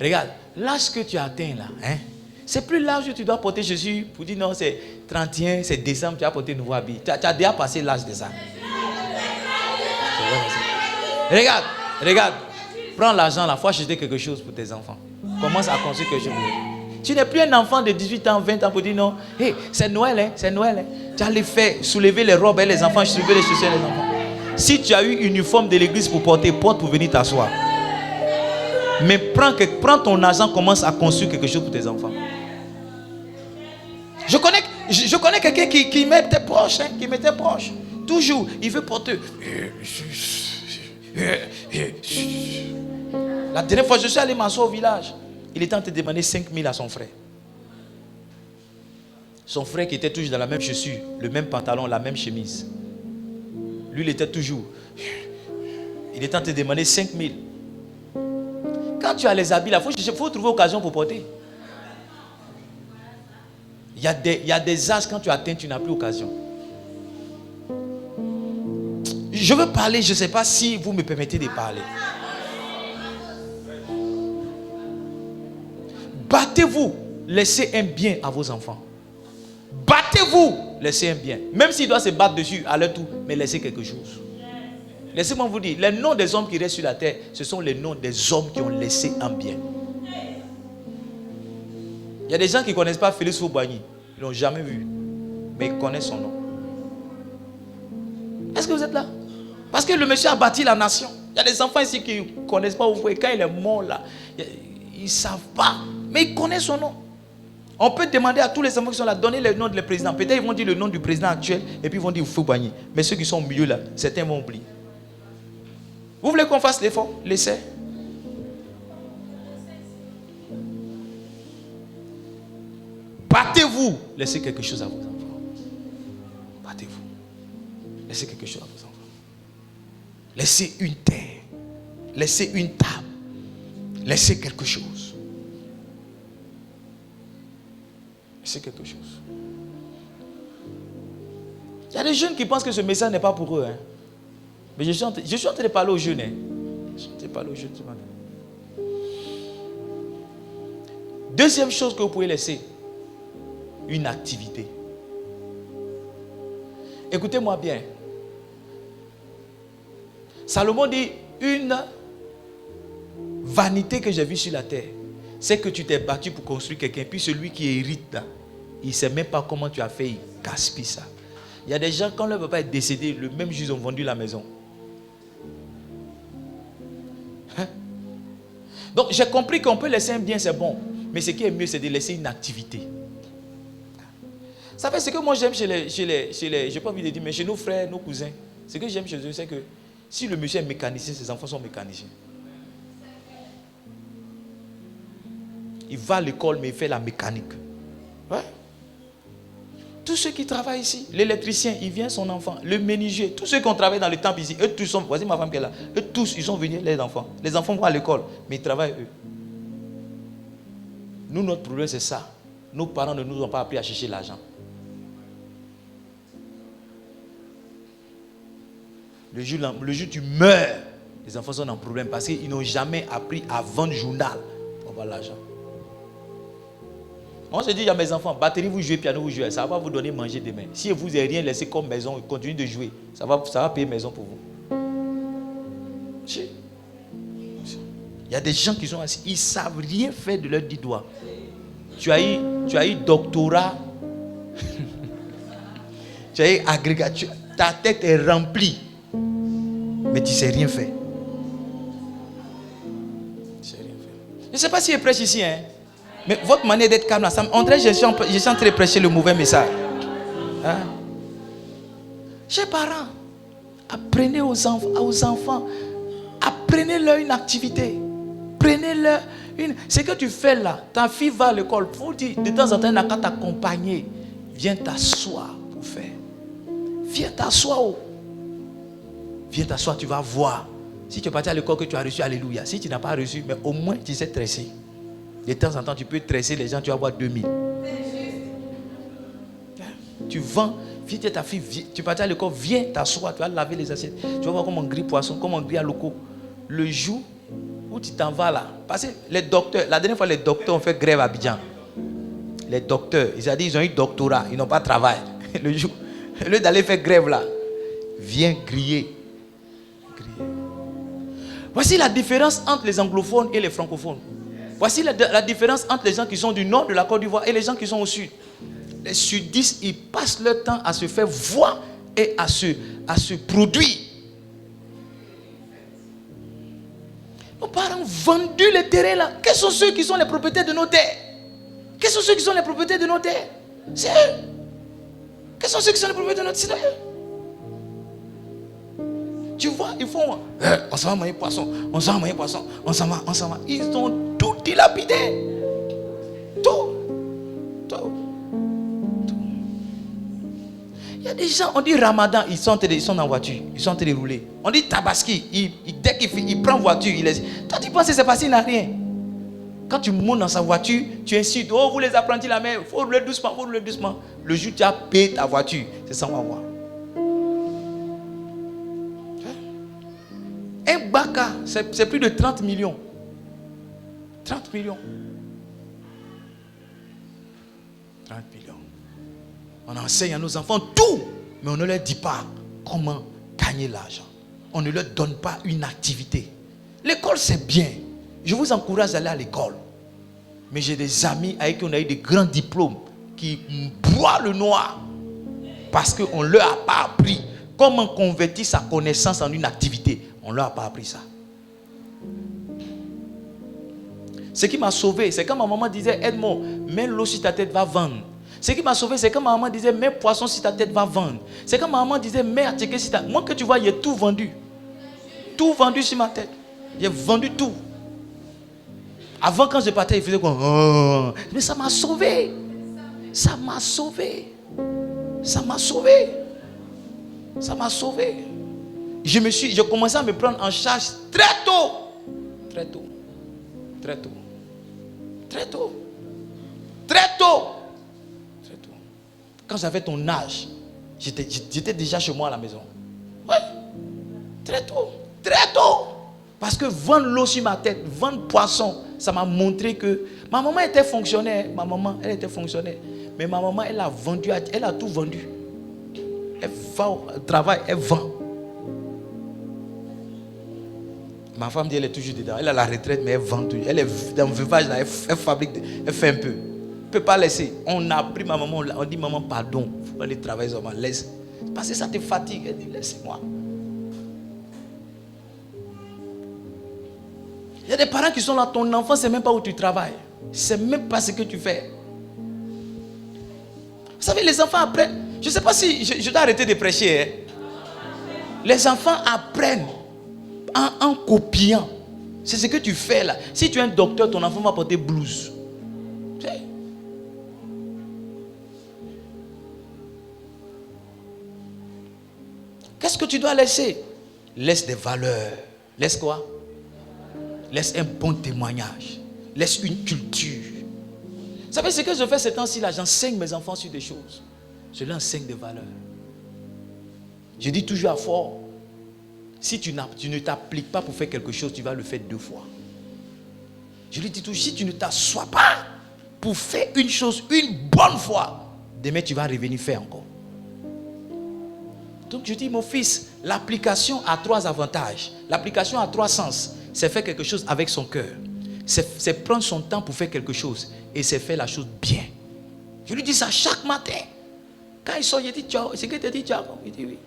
Regarde, l'âge que tu as atteint là, hein, c'est plus l'âge où tu dois porter Jésus pour dire non, c'est 31, c'est décembre, tu as porté un nouveau habit. Tu as déjà passé l'âge de ça. Regarde. Prends l'argent là, il faut acheter quelque chose pour tes enfants. Commence à construire quelque chose. Tu n'es plus un enfant de 18 ans, 20 ans pour dire non. Hey, c'est Noël, hein, c'est Noël. Hein. Tu as les faits, soulever les robes et les enfants, soulever les chaussures les enfants. Si tu as eu une uniforme de l'église pour porter, porte pour venir t'asseoir. Mais prends ton argent, commence à construire quelque chose pour tes enfants. Je connais quelqu'un qui m'était proche, hein, qui m'était proche. Toujours, il veut porter. La dernière fois, je suis allé m'asseoir au village. Il était en train de demander 5 000 à son frère. Son frère qui était toujours dans la même chaussure, le même pantalon, la même chemise. Lui, il était toujours. Il était en train de demander 5 000. Quand tu as les habits là, il faut trouver occasion pour porter. Il y a des âges, quand tu atteins, tu n'as plus occasion. Je veux parler, je ne sais pas si vous me permettez de parler. Battez-vous, laissez un bien à vos enfants. Battez-vous, laissez un bien. Même s'ils doivent se battre dessus à leur tour, mais laissez quelque chose. Laissez-moi vous dire, les noms des hommes qui restent sur la terre, ce sont les noms des hommes qui ont laissé un bien. Il y a des gens qui ne connaissent pas Félix Fauboigny. Ils ne l'ont jamais vu. Mais ils connaissent son nom. Est-ce que vous êtes là? Parce que le monsieur a bâti la nation. Il y a des enfants ici qui ne connaissent pas. Vous voyez, quand il est mort là, ils ne savent pas. Mais ils connaissent son nom. On peut demander à tous les enfants qui sont là, donner le nom du président. Peut-être ils vont dire le nom du président actuel et puis ils vont dire Fauboigny. Mais ceux qui sont au milieu là, certains vont oublier. Vous voulez qu'on fasse l'effort? L'essai? Battez-vous. Laissez quelque chose à vos enfants. Battez-vous. Laissez quelque chose à vos enfants. Laissez une terre. Laissez une table. Laissez quelque chose. Laissez quelque chose. Il y a des jeunes qui pensent que ce message n'est pas pour eux. Hein. Mais je suis en train de parler aux jeunes. Hein. Je suis en train de parler aux jeunes ce matin. Deuxième chose que vous pouvez laisser, une activité. Écoutez-moi bien. Salomon dit, une vanité que j'ai vue sur la terre, c'est que tu t'es battu pour construire quelqu'un, puis celui qui hérite là, il ne sait même pas comment tu as fait, il gaspille ça. Il y a des gens, quand leur papa est décédé, le même jour, ils ont vendu la maison. Hein? Donc, j'ai compris qu'on peut laisser un bien, c'est bon. Mais ce qui est mieux, c'est de laisser une activité. Ça fait ce que moi j'aime chez les j'ai pas envie de dire, mais chez nos frères, nos cousins. Ce que j'aime chez eux, c'est que si le monsieur est mécanicien, ses enfants sont mécaniciens. Il va à l'école, mais il fait la mécanique. Ouais. Tous ceux qui travaillent ici, l'électricien, il vient son enfant, le menuisier, tous ceux qui ont travaillé dans le temple ici, eux tous sont, voici ma femme qui est là, eux tous, ils sont venus les enfants. Les enfants vont à l'école, mais ils travaillent eux. Nous, notre problème, c'est ça. Nos parents ne nous ont pas appris à chercher l'argent. Le jour où tu meurs, les enfants sont en problème parce qu'ils n'ont jamais appris à vendre journal pour avoir l'argent. On se dit, il y a mes enfants, batterie, vous jouez, piano, vous jouez, ça va vous donner manger demain. Si vous n'avez rien laissé comme maison, continuez de jouer, ça va payer maison pour vous. Il y a des gens qui sont assis, ils ne savent rien faire de leurs 10 doigts. Tu as eu doctorat. Tu es agrégé, ta tête est remplie. Mais tu ne sais rien faire. Je ne sais pas si je prêche ici, hein? Mais votre manière d'être calme là, ça on dirait que je suis en train de prêcher le mauvais message. Hein? Chers parents, apprenez aux enfants, apprenez-leur une activité. Prenez-leur une. Ce que tu fais là, ta fille va à l'école, faut dire, de temps en temps, elle n'a qu'à t'accompagner. Viens t'asseoir pour faire. Viens t'asseoir. Viens t'asseoir, tu vas voir. Si tu es parti à l'école que tu as reçu, alléluia. Si tu n'as pas reçu, mais au moins tu sais tresser. De temps en temps, tu peux tresser les gens, tu vas avoir 2000. Tu vends, viens ta fille, tu es parti à l'école, viens t'asseoir, tu vas laver les assiettes. Tu vas voir comment on grille poisson, comment on grille à loco. Le jour où tu t'en vas là, parce que les docteurs, la dernière fois les docteurs ont fait grève à Abidjan. Les docteurs, ils ont eu doctorat, ils n'ont pas travaillé. Le jour, au lieu d'aller faire grève là, viens griller. Voici la différence entre les anglophones et les francophones. Voici la différence entre les gens qui sont du nord de la Côte d'Ivoire et les gens qui sont au sud. Les sudistes, ils passent leur temps à se faire voir et à se produire. Nos parents ont vendu les terrains là. Quels sont ceux qui sont les propriétaires de nos terres? Quels sont ceux qui sont les propriétaires de nos terres? C'est eux. Quels sont ceux qui sont les propriétaires de nos terres? C'est eux. Tu vois, ils font, on s'en va manger poisson, on s'en va manger poisson, on s'en va. Ils ont tout dilapidé. Tout. Il y a des gens, on dit Ramadan, ils sont en voiture, ils sont en train de rouler. On dit Tabaski, dès qu'il prend voiture, il laisse. Toi, tu penses que c'est passé, il n'a rien. Quand tu montes dans sa voiture, tu insultes, oh, vous les apprentis la mer, il faut rouler doucement, Le jour où tu as payé ta voiture, c'est ça, on va voir. Un baka, c'est plus de 30 millions. 30 millions. 30 millions. On enseigne à nos enfants tout, mais on ne leur dit pas comment gagner l'argent. On ne leur donne pas une activité. L'école, c'est bien. Je vous encourage à aller à l'école. Mais j'ai des amis avec qui on a eu des grands diplômes qui boivent le noir parce qu'on ne leur a pas appris comment convertir sa connaissance en une activité. On ne leur a pas appris ça. Ce qui m'a sauvé, c'est quand ma maman disait, aide-moi, mets l'eau sur ta tête, va vendre. Ce qui m'a sauvé, c'est quand ma maman disait, mets poisson sur ta tête, va vendre. C'est quand ma maman disait, mets attiqué sur ta tête. Moi que tu vois, j'ai tout vendu. Tout vendu sur ma tête. J'ai vendu tout. Avant, quand je partais, il faisait quoi? Oh. Mais ça m'a sauvé. Ça m'a sauvé. Ça m'a sauvé. Ça m'a sauvé. J'ai commencé à me prendre en charge très tôt. Très tôt. Très tôt. Très tôt. Très tôt. Très tôt. Quand j'avais ton âge, j'étais déjà chez moi à la maison. Oui. Très tôt. Très tôt. Parce que vendre l'eau sur ma tête, vendre poisson, ça m'a montré que ma maman était fonctionnaire. Ma maman, elle était fonctionnaire. Mais ma maman, elle a vendu, elle a tout vendu. Elle va au travail, elle vend. Ma femme dit elle est toujours dedans. Elle a la retraite, mais elle vend tout. Elle est dans le veuvage, là, elle fabrique, elle fait un peu. Elle ne peut pas laisser. On a pris ma maman, on dit maman, pardon. Il faut aller travailler, on laisse. Parce que ça te fatigue. Elle dit laissez-moi. Il y a des parents qui sont là, ton enfant, c'est même pas où tu travailles. C'est même pas ce que tu fais. Vous savez, les enfants apprennent. Je ne sais pas si je dois arrêter de prêcher. Hein. Les enfants apprennent en copiant. C'est ce que tu fais là. Si tu es un docteur, ton enfant va porter blouse. Qu'est-ce que tu dois laisser? Laisse des valeurs. Laisse quoi? Laisse un bon témoignage. Laisse une culture. Vous savez ce que je fais ces temps-ci là? J'enseigne mes enfants sur des choses. Je leur enseigne des valeurs. Je dis toujours à fort, si tu ne t'appliques pas pour faire quelque chose, tu vas le faire 2 fois. Je lui dis toujours, si tu ne t'assois pas pour faire une chose une bonne fois, demain tu vas revenir faire encore. Donc je dis, mon fils, l'application a 3 avantages. L'application a 3 sens. C'est faire quelque chose avec son cœur. C'est prendre son temps pour faire quelque chose. Et c'est faire la chose bien. Je lui dis ça chaque matin. Quand il sort, il dit ciao. C'est que tu dit ciao. Il dit oui.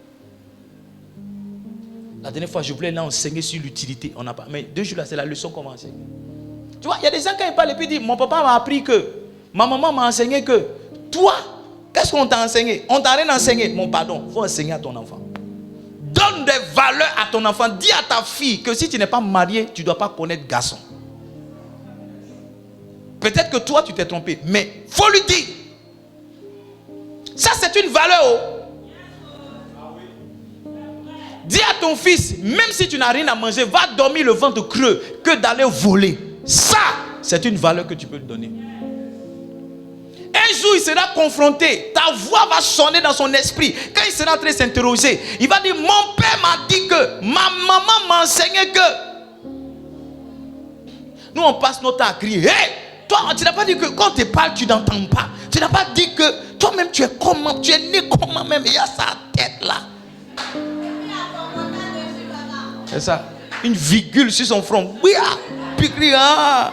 La dernière fois, je voulais l'enseigner sur l'utilité. On n'a pas. Mais 2 jours là, c'est la leçon qu'on m'a enseigné. Tu vois, il y a des gens quand ils parlent et puis ils disent, mon papa m'a appris que, ma maman m'a enseigné que, toi, qu'est-ce qu'on t'a enseigné? On t'a rien enseigné. Mon pardon, il faut enseigner à ton enfant. Donne des valeurs à ton enfant. Dis à ta fille que si tu n'es pas marié, tu ne dois pas connaître garçon. Peut-être que toi, tu t'es trompé, mais il faut lui dire. Ça, c'est une valeur. Oh. Dis à ton fils, même si tu n'as rien à manger, va dormir le ventre creux que d'aller voler. Ça, c'est une valeur que tu peux lui donner. Un jour, il sera confronté. Ta voix va sonner dans son esprit. Quand il sera en train de s'interroger, il va dire, mon père m'a dit que, ma maman m'a enseigné que. Nous, on passe notre temps à crier. Hey, toi, tu n'as pas dit que quand tu parles, tu n'entends pas. Tu n'as pas dit que toi-même, tu es comment, tu es né comment même. Il y a sa tête là. C'est ça. Une virgule sur son front. Oui, puis ah.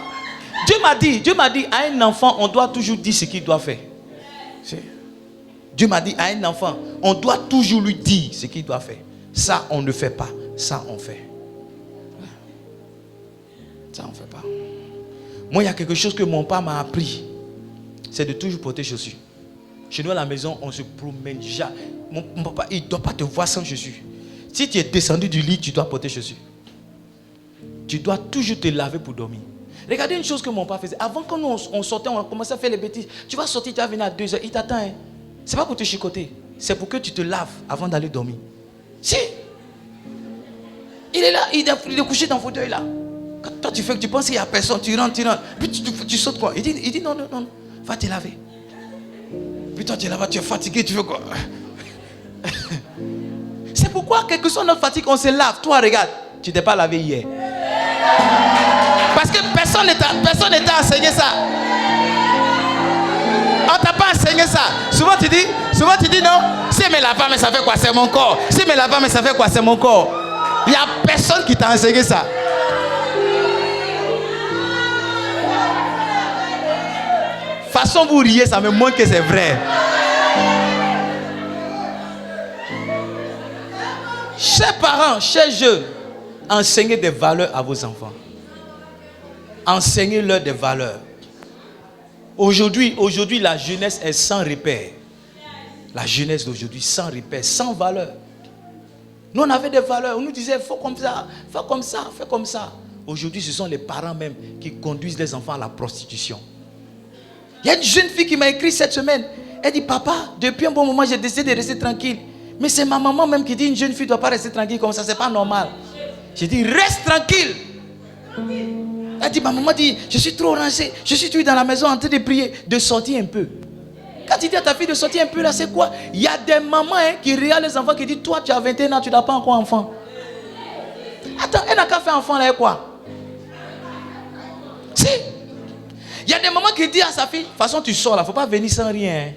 Dieu m'a dit, à un enfant, on doit toujours dire ce qu'il doit faire. Dieu m'a dit, à un enfant, on doit toujours lui dire ce qu'il doit faire. Ça, on ne fait pas. Ça, on fait. Ça, on ne fait pas. Moi, il y a quelque chose que mon père m'a appris. C'est de toujours porter chaussures. Chez nous, à la maison, on se promène déjà. Mon papa, il ne doit pas te voir sans chaussures. Si tu es descendu du lit, tu dois porter chaussures. Tu dois toujours te laver pour dormir. Regardez une chose que mon père faisait. Avant, quand on sortait, on commençait à faire les bêtises. Tu vas sortir, tu vas venir à 2h. Il t'attend. Hein. Ce n'est pas pour te chicoter. C'est pour que tu te laves avant d'aller dormir. Si. Il est là. Il est couché dans le fauteuil là. Quand toi tu fais que tu penses qu'il n'y a personne, tu rentres. Puis tu sautes quoi. Il dit non. Va te laver. Puis toi tu es là-bas, tu es fatigué, tu fais quoi. C'est pourquoi, quelle que soit notre fatigue, on se lave. Toi, regarde, tu t'es pas lavé hier. Parce que personne ne t'a enseigné ça. On t'a pas enseigné ça. Souvent tu dis non. Si mais la femme, ça fait quoi? C'est mon corps. Si mais la femme, ça fait quoi? C'est mon corps. Il n'y a personne qui t'a enseigné ça. Façon vous riez, ça me montre que c'est vrai. Chers parents, chers jeunes, enseignez des valeurs à vos enfants. Enseignez-leur des valeurs. Aujourd'hui, la jeunesse est sans repère. La jeunesse d'aujourd'hui, sans repère, sans valeur. Nous, on avait des valeurs. On nous disait, faut comme ça, fais comme ça, fais comme ça. Aujourd'hui, ce sont les parents même qui conduisent les enfants à la prostitution. Il y a une jeune fille qui m'a écrit cette semaine. Elle dit, papa, depuis un bon moment, j'ai décidé de rester tranquille. Mais c'est ma maman même qui dit, une jeune fille ne doit pas rester tranquille comme ça, c'est pas normal. J'ai dit, reste tranquille. Elle dit, ma maman dit, je suis trop rangé, je suis toujours dans la maison en train de prier, de sortir un peu. Quand tu dis à ta fille de sortir un peu là, c'est quoi? Il y a des mamans qui regardent les enfants qui disent, toi tu as 21 ans, tu n'as pas encore enfant. Attends, elle n'a qu'à faire enfant là et quoi? Si. Il y a des mamans qui disent à sa fille, de toute façon tu sors là, il ne faut pas venir sans rien.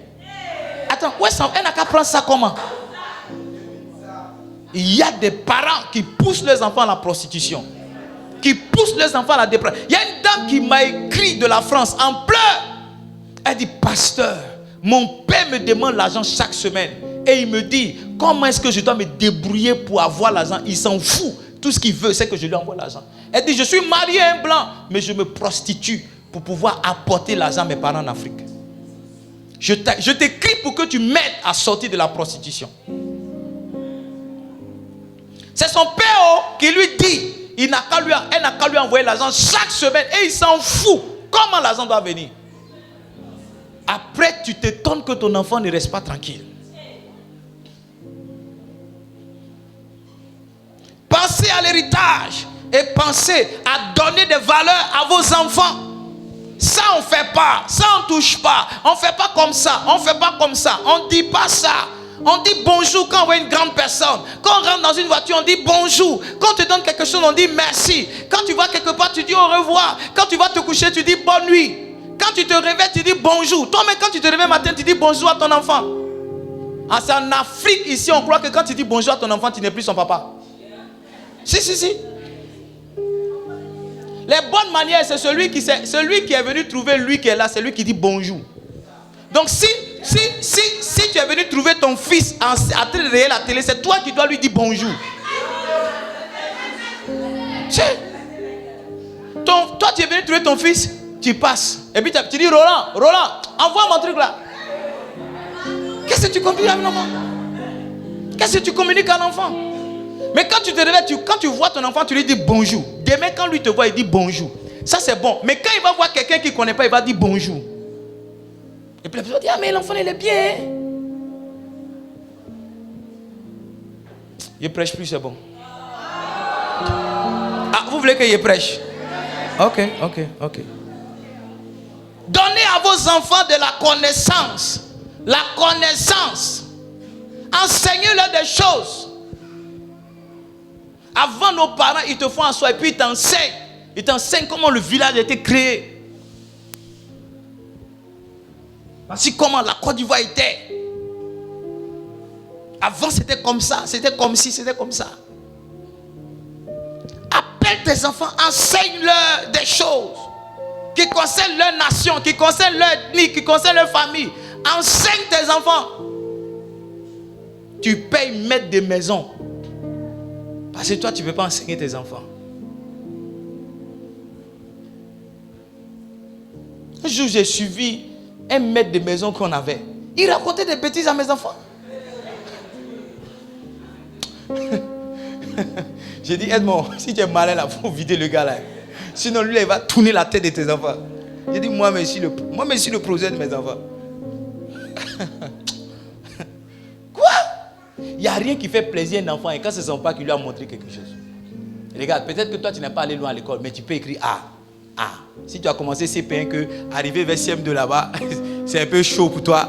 Attends, où est-ce elle n'a qu'à prendre ça comment? Il y a des parents qui poussent leurs enfants à la prostitution. Qui poussent leurs enfants à la dépression. Il y a une dame qui m'a écrit de la France en pleurs. Elle dit, pasteur, mon père me demande l'argent chaque semaine. Et il me dit, comment est-ce que je dois me débrouiller pour avoir l'argent? Il s'en fout. Tout ce qu'il veut, c'est que je lui envoie l'argent. Elle dit, je suis marié à un blanc, mais je me prostitue pour pouvoir apporter l'argent à mes parents en Afrique. Je t'écris pour que tu m'aides à sortir de la prostitution. C'est son père qui lui dit, elle n'a qu'à lui envoyer l'argent chaque semaine et il s'en fout. Comment l'argent doit venir? Après, tu t'étonnes que ton enfant ne reste pas tranquille. Pensez à l'héritage et pensez à donner des valeurs à vos enfants. Ça, on ne fait pas. Ça, on ne touche pas. On ne fait pas comme ça. On ne fait pas comme ça. On ne dit pas ça. On dit bonjour quand on voit une grande personne. Quand on rentre dans une voiture, on dit bonjour. Quand on te donne quelque chose, on dit merci. Quand tu vas quelque part, tu dis au revoir. Quand tu vas te coucher, tu dis bonne nuit. Quand tu te réveilles, tu dis bonjour. Toi-même, quand tu te réveilles matin, tu dis bonjour à ton enfant. Ah, c'est en Afrique, ici, on croit que quand tu dis bonjour à ton enfant, tu n'es plus son papa. Si. Les bonnes manières, c'est celui qui est venu trouver lui qui est là, c'est lui qui dit bonjour. Donc si Si tu es venu trouver ton fils en train de regarder la télé, c'est toi qui dois lui dire bonjour. Toi, tu es venu trouver ton fils, tu passes. Et puis tu dis, Roland, envoie mon truc là. Qu'est-ce que tu communiques à l'enfant? Qu'est-ce que tu communiques à l'enfant? Mais quand tu te réveilles, quand tu vois ton enfant, tu lui dis bonjour. Demain, quand lui te voit, il dit bonjour. Ça, c'est bon. Mais quand il va voir quelqu'un qu'il ne connaît pas, il va dire bonjour. Et puis la personne dit, ah, mais l'enfant, il est bien. Hein? Il prêche plus, c'est bon. Ah, vous voulez qu'il prêche? Ok. Donnez à vos enfants de la connaissance. La connaissance. Enseignez-leur des choses. Avant, nos parents, ils te font asseoir et puis ils t'enseignent. Ils t'enseignent comment le village a été créé. Voici comment la Côte d'Ivoire était. Avant, c'était comme ça. C'était comme si, c'était comme ça. Appelle tes enfants, enseigne-leur des choses qui concernent leur nation, qui concernent leur ethnie, qui concernent leur famille. Enseigne tes enfants. Tu payes maître de maison. Parce que toi, tu ne peux pas enseigner tes enfants. Un jour, j'ai suivi un maître de maison qu'on avait. Il racontait des bêtises à mes enfants. J'ai dit, Edmond, si tu es malin là, il faut vider le gars là. Sinon, lui, il va tourner la tête de tes enfants. J'ai dit, moi, je suis le projet de mes enfants. Quoi? Il n'y a rien qui fait plaisir à un enfant et quand ce ne sont pas qui lui a montré quelque chose. Regarde, peut-être que toi, tu n'es pas allé loin à l'école, mais tu peux écrire A. A. Si tu as commencé CP1, que arriver vers CM2 là-bas, c'est un peu chaud pour toi.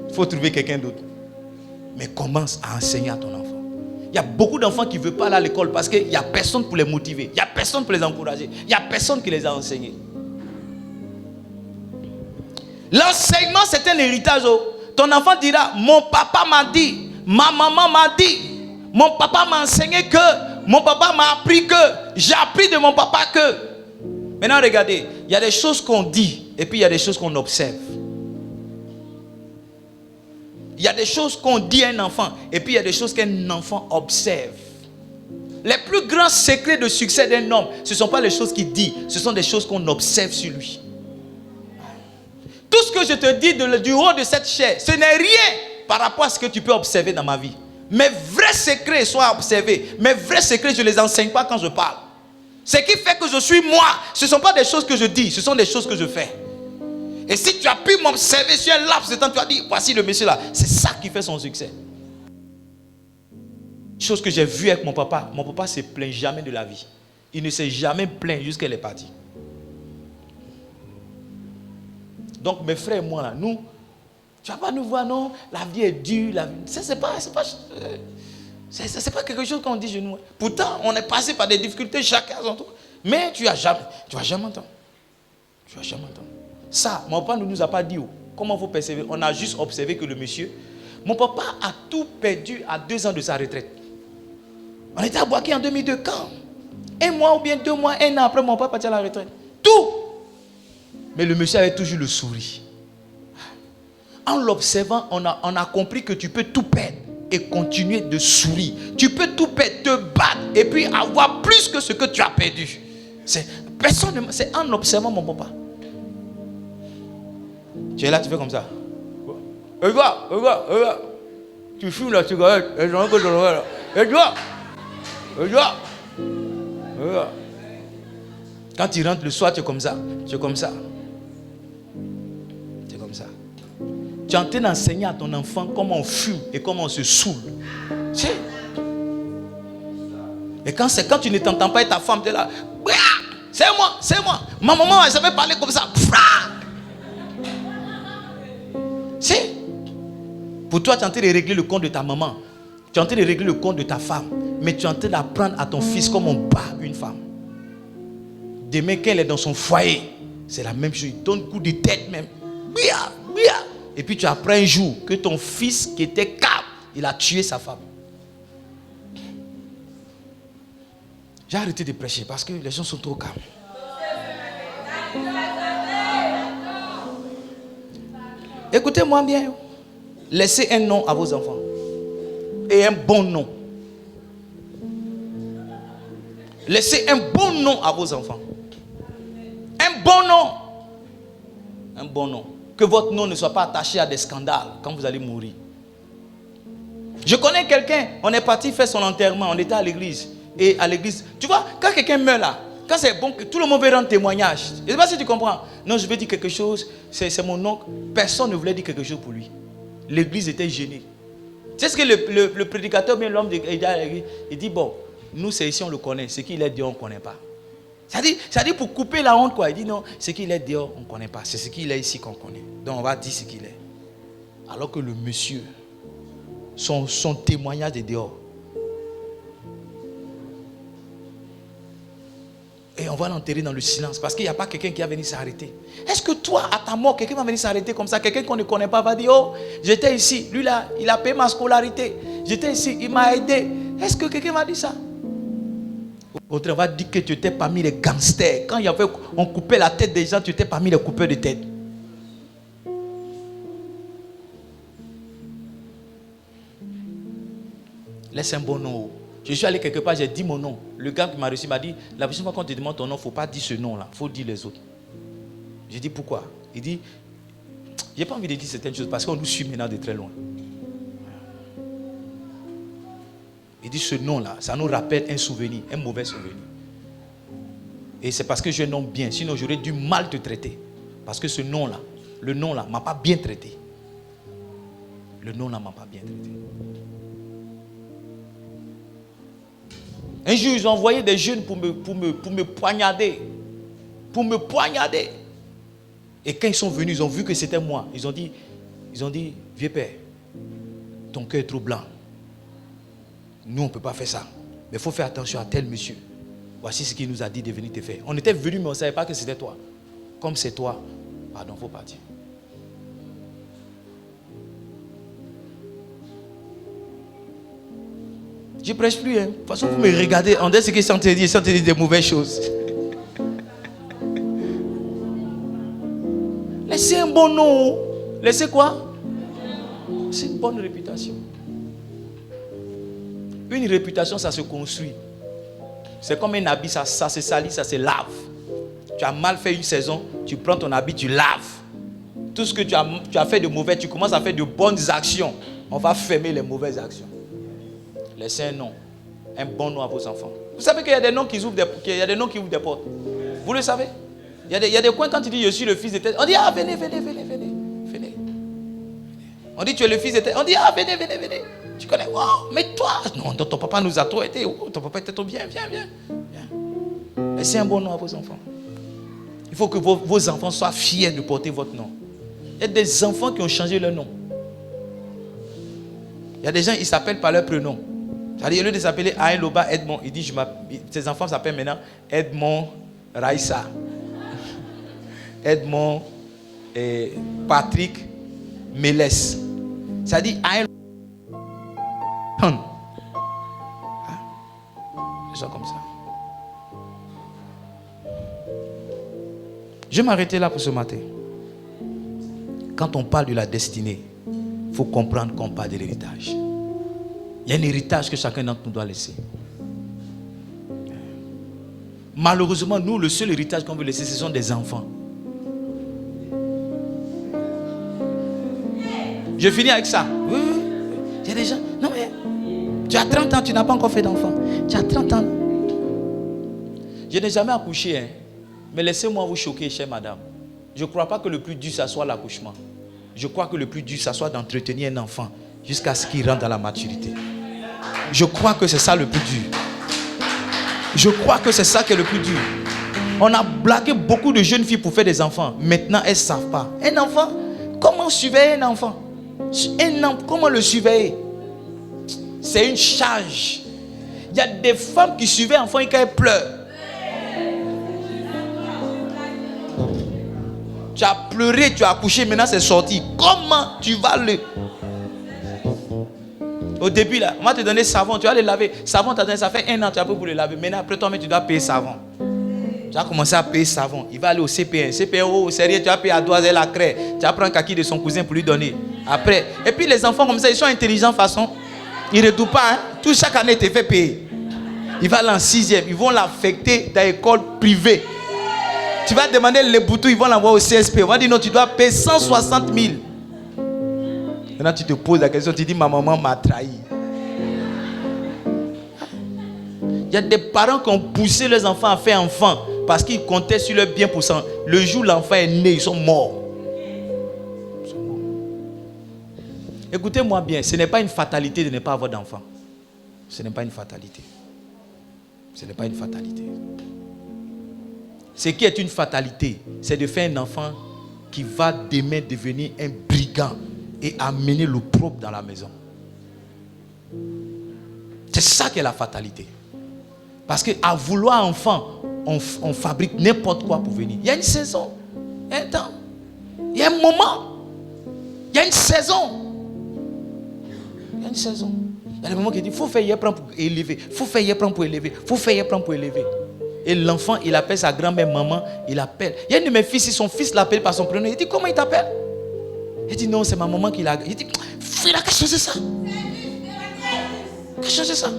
Il faut trouver quelqu'un d'autre. Mais commence à enseigner à ton enfant. Il y a beaucoup d'enfants qui ne veulent pas aller à l'école parce qu'il n'y a personne pour les motiver. Il n'y a personne pour les encourager. Il n'y a personne qui les a enseignés. L'enseignement, c'est un héritage. Ton enfant dira, mon papa m'a dit, ma maman m'a dit, mon papa m'a enseigné que, mon papa m'a appris que, j'ai appris de mon papa que. Maintenant, regardez, il y a des choses qu'on dit et puis il y a des choses qu'on observe. Il y a des choses qu'on dit à un enfant et puis il y a des choses qu'un enfant observe. Les plus grands secrets de succès d'un homme, ce ne sont pas les choses qu'il dit, ce sont des choses qu'on observe sur lui. Tout ce que je te dis du haut de cette chair, ce n'est rien par rapport à ce que tu peux observer dans ma vie. Mes vrais secrets soient observés. Mes vrais secrets, je ne les enseigne pas quand je parle. Ce qui fait que je suis moi, ce ne sont pas des choses que je dis, ce sont des choses que je fais. Et si tu as pu m'observer sur un laps de temps, tu as dit, voici le monsieur là. C'est ça qui fait son succès. Chose que j'ai vue avec mon papa ne se plaint jamais de la vie. Il ne s'est jamais plaint jusqu'à qu'elle est partie. Donc mes frères et moi là, nous, tu ne vas pas nous voir, non, la vie est dure, la vie, c'est pas quelque chose qu'on dit chez nous. Pourtant, on est passé par des difficultés chacun à son tour. Mais tu vas jamais entendre. Tu vas jamais entendre. Ça, mon papa ne nous a pas dit comment il faut persévérer. On a juste observé que le monsieur, mon papa a tout perdu à 2 ans de sa retraite. On était à Boaké en 2002 quand 1 mois ou bien 2 mois, 1 an après mon papa partit à la retraite. Tout. Mais le monsieur avait toujours le sourire. En l'observant, on a compris que tu peux tout perdre et continuer de sourire. Tu peux tout perdre, te battre et puis avoir plus que ce que tu as perdu. C'est en observant mon papa. Tu es là, tu fais comme ça. Regarde. Tu fumes la cigarette. Et regarde. Quand tu rentres le soir, tu es comme ça. Tu es comme ça. Tu es en train d'enseigner à ton enfant comment on fume et comment on se saoule. Et quand tu ne t'entends pas et ta femme, tu es là. C'est moi. Ma maman n'a jamais parlé comme ça. Pour toi, tu es en train de régler le compte de ta maman. Tu es en train de régler le compte de ta femme. Mais tu es en train d'apprendre à ton fils comment on bat une femme. Demain, quand elle est dans son foyer, c'est la même chose. Il donne coup de tête même. Et puis tu apprends un jour que ton fils qui était calme, il a tué sa femme. J'ai arrêté de prêcher parce que les gens sont trop calmes. Écoutez-moi bien. Laissez un nom à vos enfants. Et un bon nom. Laissez un bon nom à vos enfants. Un bon nom. Un bon nom. Que votre nom ne soit pas attaché à des scandales quand vous allez mourir. Je connais quelqu'un, on est parti faire son enterrement, on était à l'église. Et à l'église, tu vois, quand quelqu'un meurt là, quand c'est bon, tout le monde veut rendre témoignage. Je ne sais pas si tu comprends. Non, je vais dire quelque chose, c'est mon oncle. Personne ne voulait dire quelque chose pour lui. L'église était gênée. Tu sais ce que le prédicateur, bien l'homme, il dit, bon, nous c'est ici, on le connaît. Ce qu'il est dehors, on ne connaît pas. Ça dit pour couper la honte, quoi. Il dit non, ce qu'il est dehors, on ne connaît pas. C'est ce qu'il est ici qu'on connaît. Donc on va dire ce qu'il est. Alors que le monsieur, son témoignage est dehors. Et on va l'enterrer dans le silence parce qu'il n'y a pas quelqu'un qui va venir s'arrêter. Est-ce que toi, à ta mort, quelqu'un va venir s'arrêter comme ça? Quelqu'un qu'on ne connaît pas va dire, oh, j'étais ici. Lui là, il a payé ma scolarité. J'étais ici, il m'a aidé. Est-ce que quelqu'un va dire ça? Autrement, on va dire que tu étais parmi les gangsters. Quand on coupait la tête des gens, tu étais parmi les coupeurs de tête. Laisse un bon nom. Je suis allé quelque part, j'ai dit mon nom. Le gars qui m'a reçu m'a dit, la prochaine fois qu'on te demande ton nom, il ne faut pas dire ce nom-là, il faut dire les autres. J'ai dit pourquoi? Il dit, j'ai pas envie de dire certaines choses parce qu'on nous suit maintenant de très loin. Il dit ce nom-là, ça nous rappelle un souvenir, un mauvais souvenir. Et c'est parce que j'ai un nom bien, sinon j'aurais dû mal te traiter. Parce que ce nom-là, le nom-là, ne m'a pas bien traité. Le nom-là ne m'a pas bien traité. Un jour, ils ont envoyé des jeunes pour me poignarder. Pour me poignarder. Et quand ils sont venus, ils ont vu que c'était moi. Ils ont dit, vieux père, ton cœur est trop blanc. Nous, on ne peut pas faire ça. Mais il faut faire attention à tel monsieur. Voici ce qu'il nous a dit de venir te faire. On était venus, mais on ne savait pas que c'était toi. Comme c'est toi, pardon, il faut partir. Je ne prêche plus. Hein. De toute façon, vous me regardez. On dirait ce qu'ils sont en train de dire. Ils sont en train de dire des mauvaises choses. Laissez un bon nom. Laissez quoi? C'est une bonne réputation. Une réputation, ça se construit. C'est comme un habit, ça se salit, ça se lave. Tu as mal fait une saison, tu prends ton habit, tu laves. Tout ce que tu as fait de mauvais, tu commences à faire de bonnes actions. On va fermer les mauvaises actions. Laissez un nom, un bon nom à vos enfants. Vous savez qu'il y a des noms qui ouvrent des portes. Vous le savez? Il y a des coins quand tu dis je suis le fils de tel. On dit ah venez. On dit tu es le fils de tel. On dit ah venez. Tu connais, wow, mais toi, non, ton papa nous a trop aidé. Oh, ton papa était trop bien, viens. Laissez un bon nom à vos enfants. Il faut que vos enfants soient fiers de porter votre nom. Il y a des enfants qui ont changé leur nom. Il y a des gens, ils s'appellent par leur prénom. C'est-à-dire, au lieu de s'appeler Aïn Loba Edmond, il dit, ses enfants s'appellent maintenant Edmond Raïssa. Edmond Patrick Mélès. C'est-à-dire Aïn c'est ça comme ça. Je vais m'arrêter là pour ce matin. Quand on parle de la destinée, il faut comprendre qu'on parle de l'héritage. Il y a un héritage que chacun d'entre nous doit laisser. Malheureusement, nous, le seul héritage qu'on veut laisser, ce sont des enfants. Je finis avec ça. Oui. Il y a des gens. Non mais, tu as 30 ans, tu n'as pas encore fait d'enfant. Tu as 30 ans. Je n'ai jamais accouché, hein. Mais laissez-moi vous choquer, chère madame. Je ne crois pas que le plus dur, ça soit l'accouchement. Je crois que le plus dur, ça soit d'entretenir un enfant jusqu'à ce qu'il rentre dans la maturité. Je crois que c'est ça le plus dur. Je crois que c'est ça qui est le plus dur. On a blagué beaucoup de jeunes filles pour faire des enfants. Maintenant, elles ne savent pas. Un enfant, comment surveiller un enfant? Comment le surveiller? C'est une charge. Il y a des femmes qui surveillent un enfant et quand elles pleurent. Tu as pleuré, tu as accouché, maintenant c'est sorti. Comment tu vas le... Au début, là, on va te donner savon, tu vas le laver. Savon, ça fait 1 an, tu as pris pour le laver. Maintenant, après toi, tu dois payer savon. Tu vas commencer à payer savon. Il va aller au CPN. CPN, oh, sérieux, tu vas payer à Doiselle, à Cré. Tu vas prendre un kaki de son cousin pour lui donner. Après. Et puis les enfants comme ça, ils sont intelligents de façon. Ils ne redoutent pas. Hein? Tout chaque année, tu fait payer. Il va aller en 6e. Ils vont l'affecter dans l'école privée. Tu vas demander les boutons, ils vont l'envoyer au CSP. On va dire non, tu dois payer 160 000. Maintenant, tu te poses la question, tu dis ma maman m'a trahi. Il y a des parents qui ont poussé leurs enfants à faire enfant parce qu'ils comptaient sur leur bien pour ça. Le jour où l'enfant est né, ils sont morts. Écoutez-moi bien, ce n'est pas une fatalité de ne pas avoir d'enfant. Ce n'est pas une fatalité. Ce n'est pas une fatalité. Ce qui est une fatalité, c'est de faire un enfant qui va demain devenir un brigand et amener l'opprobre dans la maison. C'est ça qui est la fatalité. Parce qu'à vouloir enfant, on fabrique n'importe quoi pour venir. Il y a une saison, il y a un temps, il y a un moment, il y a une saison. Il y a une saison. Il y a des moments qui disent il faut faire y prendre pour élever, il faut faire y prendre pour élever, il faut faire y prendre pour élever. Et l'enfant, il appelle sa grand-mère maman, il appelle. Il y a une de mes filles, si son fils l'appelle par son prénom, il dit comment il t'appelle? Il dit non, c'est ma maman qui l'a. Il dit il a qu'à changer ça. Qu'à changer ça.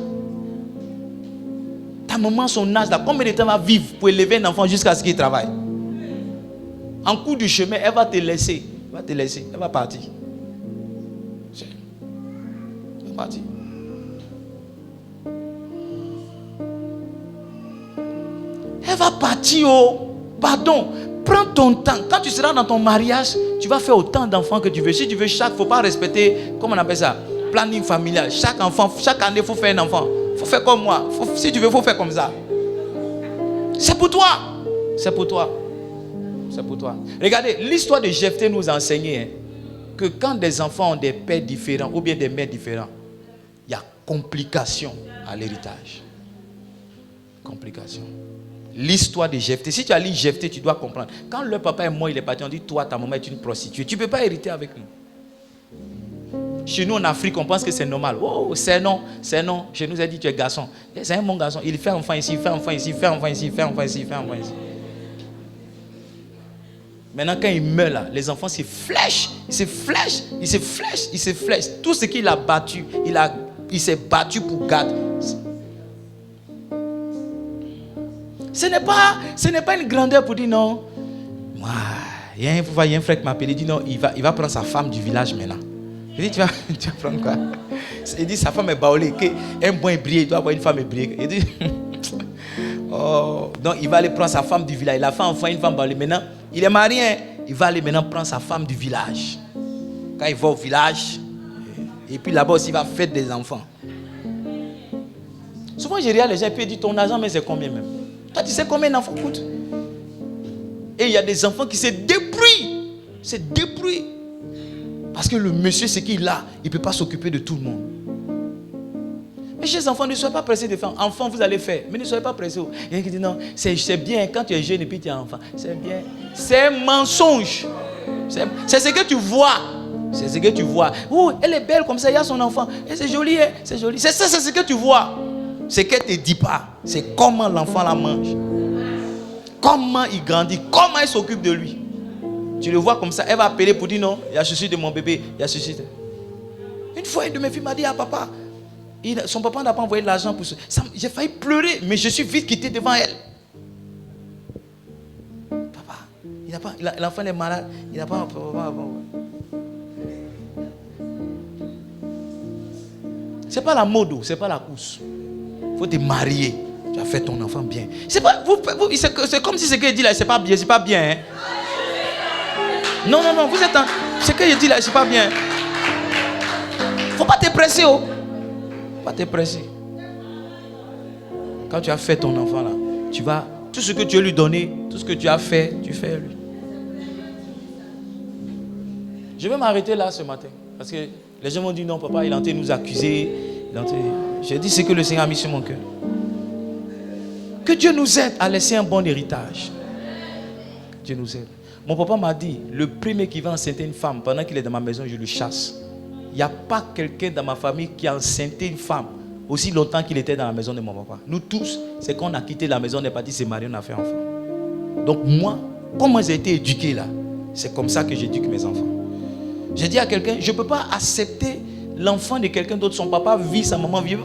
Ta maman, son âge là, combien de temps va vivre pour élever un enfant jusqu'à ce qu'il travaille? En cours du chemin, elle va te laisser. Elle va te laisser. Elle va partir. Elle va partir. Elle va partir. Oh, pardon. Prends ton temps. Quand tu seras dans ton mariage, tu vas faire autant d'enfants que tu veux. Si tu veux chaque, il ne faut pas respecter, comment on appelle ça, planning familial. Chaque enfant, chaque année, il faut faire un enfant. Il faut faire comme moi. Si tu veux, il faut faire comme ça. C'est pour toi. C'est pour toi. C'est pour toi. Regardez, l'histoire de Jephthé nous a enseigné que quand des enfants ont des pères différents ou bien des mères différents, il y a complication à l'héritage. Complication. L'histoire de Jephthé. Si tu as lu Jephthé, tu dois comprendre. Quand le papa est mort, il est parti, on dit toi, ta maman est une prostituée. Tu ne peux pas hériter avec nous. Chez nous en Afrique, on pense que c'est normal. Oh, c'est non, c'est non. Chez nous, on dit tu es garçon. C'est un bon garçon. Il fait enfant ici, il fait enfant ici, il fait enfant ici, il fait enfant ici, il fait enfant ici. Maintenant, quand il meurt là, les enfants se flèchent, ils se flèchent, ils se flèchent, ils se flèchent. Tout ce qu'il a battu, il s'est battu pour garder. Ce n'est pas une grandeur pour dire non. Il y a un frère qui m'appelle, il dit non, il va prendre sa femme du village maintenant. Il dit tu vas prendre quoi? Il dit sa femme est baolée, un bon ébrié, il doit avoir une femme ébriée. Il dit oh, donc il va aller prendre sa femme du village. Il a fait enfin une femme baolée. Maintenant, il est marié, il va aller maintenant prendre sa femme du village. Quand il va au village, et puis là-bas aussi, il va faire des enfants. Souvent, je regarde les gens et puis il dit ton argent, mais c'est combien même? Toi, tu sais combien un enfant coûte? Et il y a des enfants qui se débrouillent. Se débrouillent. Parce que le monsieur, ce qu'il a, il ne peut pas s'occuper de tout le monde. Mais chez les enfants, ne soyez pas pressés de faire. Enfant, vous allez faire. Mais ne soyez pas pressés. Il y a qui dit non, c'est bien quand tu es jeune et puis tu es enfant. C'est bien. C'est un mensonge. C'est ce que tu vois. C'est ce que tu vois. Oh, elle est belle comme ça, il y a son enfant. Et c'est joli, hein? C'est joli. C'est ça, c'est ce que tu vois. Ce qu'elle ne te dit pas, c'est comment l'enfant la mange. Comment il grandit, comment il s'occupe de lui. Tu le vois comme ça, elle va appeler pour dire non, il y a ceci de mon bébé, il y a ceci. Une fois, une de mes filles m'a dit, ah papa, son papa n'a pas envoyé de l'argent pour ça. J'ai failli pleurer, mais je suis vite quitté devant elle. Papa, l'enfant est malade, il n'a pas... C'est pas la mode, c'est pas la course. Il faut te marier. Tu as fait ton enfant bien. C'est comme si ce que je dis là, c'est pas bien, c'est pas bien. Hein? Non, vous êtes ce que je dis là, c'est pas bien. Faut pas te presser, oh. Faut pas te presser. Quand tu as fait ton enfant là, tu vas, tout ce que tu veux lui donner, tout ce que tu as fait, tu fais à lui. Je vais m'arrêter là ce matin. Parce que les gens m'ont dit non, papa, il est en train de nous accuser. J'ai dit ce que le Seigneur a mis sur mon cœur. Que Dieu nous aide à laisser un bon héritage. Dieu nous aide. Mon papa m'a dit, le premier qui va enceinter une femme, pendant qu'il est dans ma maison, je le chasse. Il n'y a pas quelqu'un dans ma famille qui a enceinté une femme aussi longtemps qu'il était dans la maison de mon papa. Nous tous, c'est qu'on a quitté la maison, on est parti se marier, on a fait enfant. Donc moi, comment j'ai été éduqué là, c'est comme ça que j'éduque mes enfants. J'ai dit à quelqu'un, je ne peux pas accepter l'enfant de quelqu'un d'autre. Son papa vit, sa maman vit.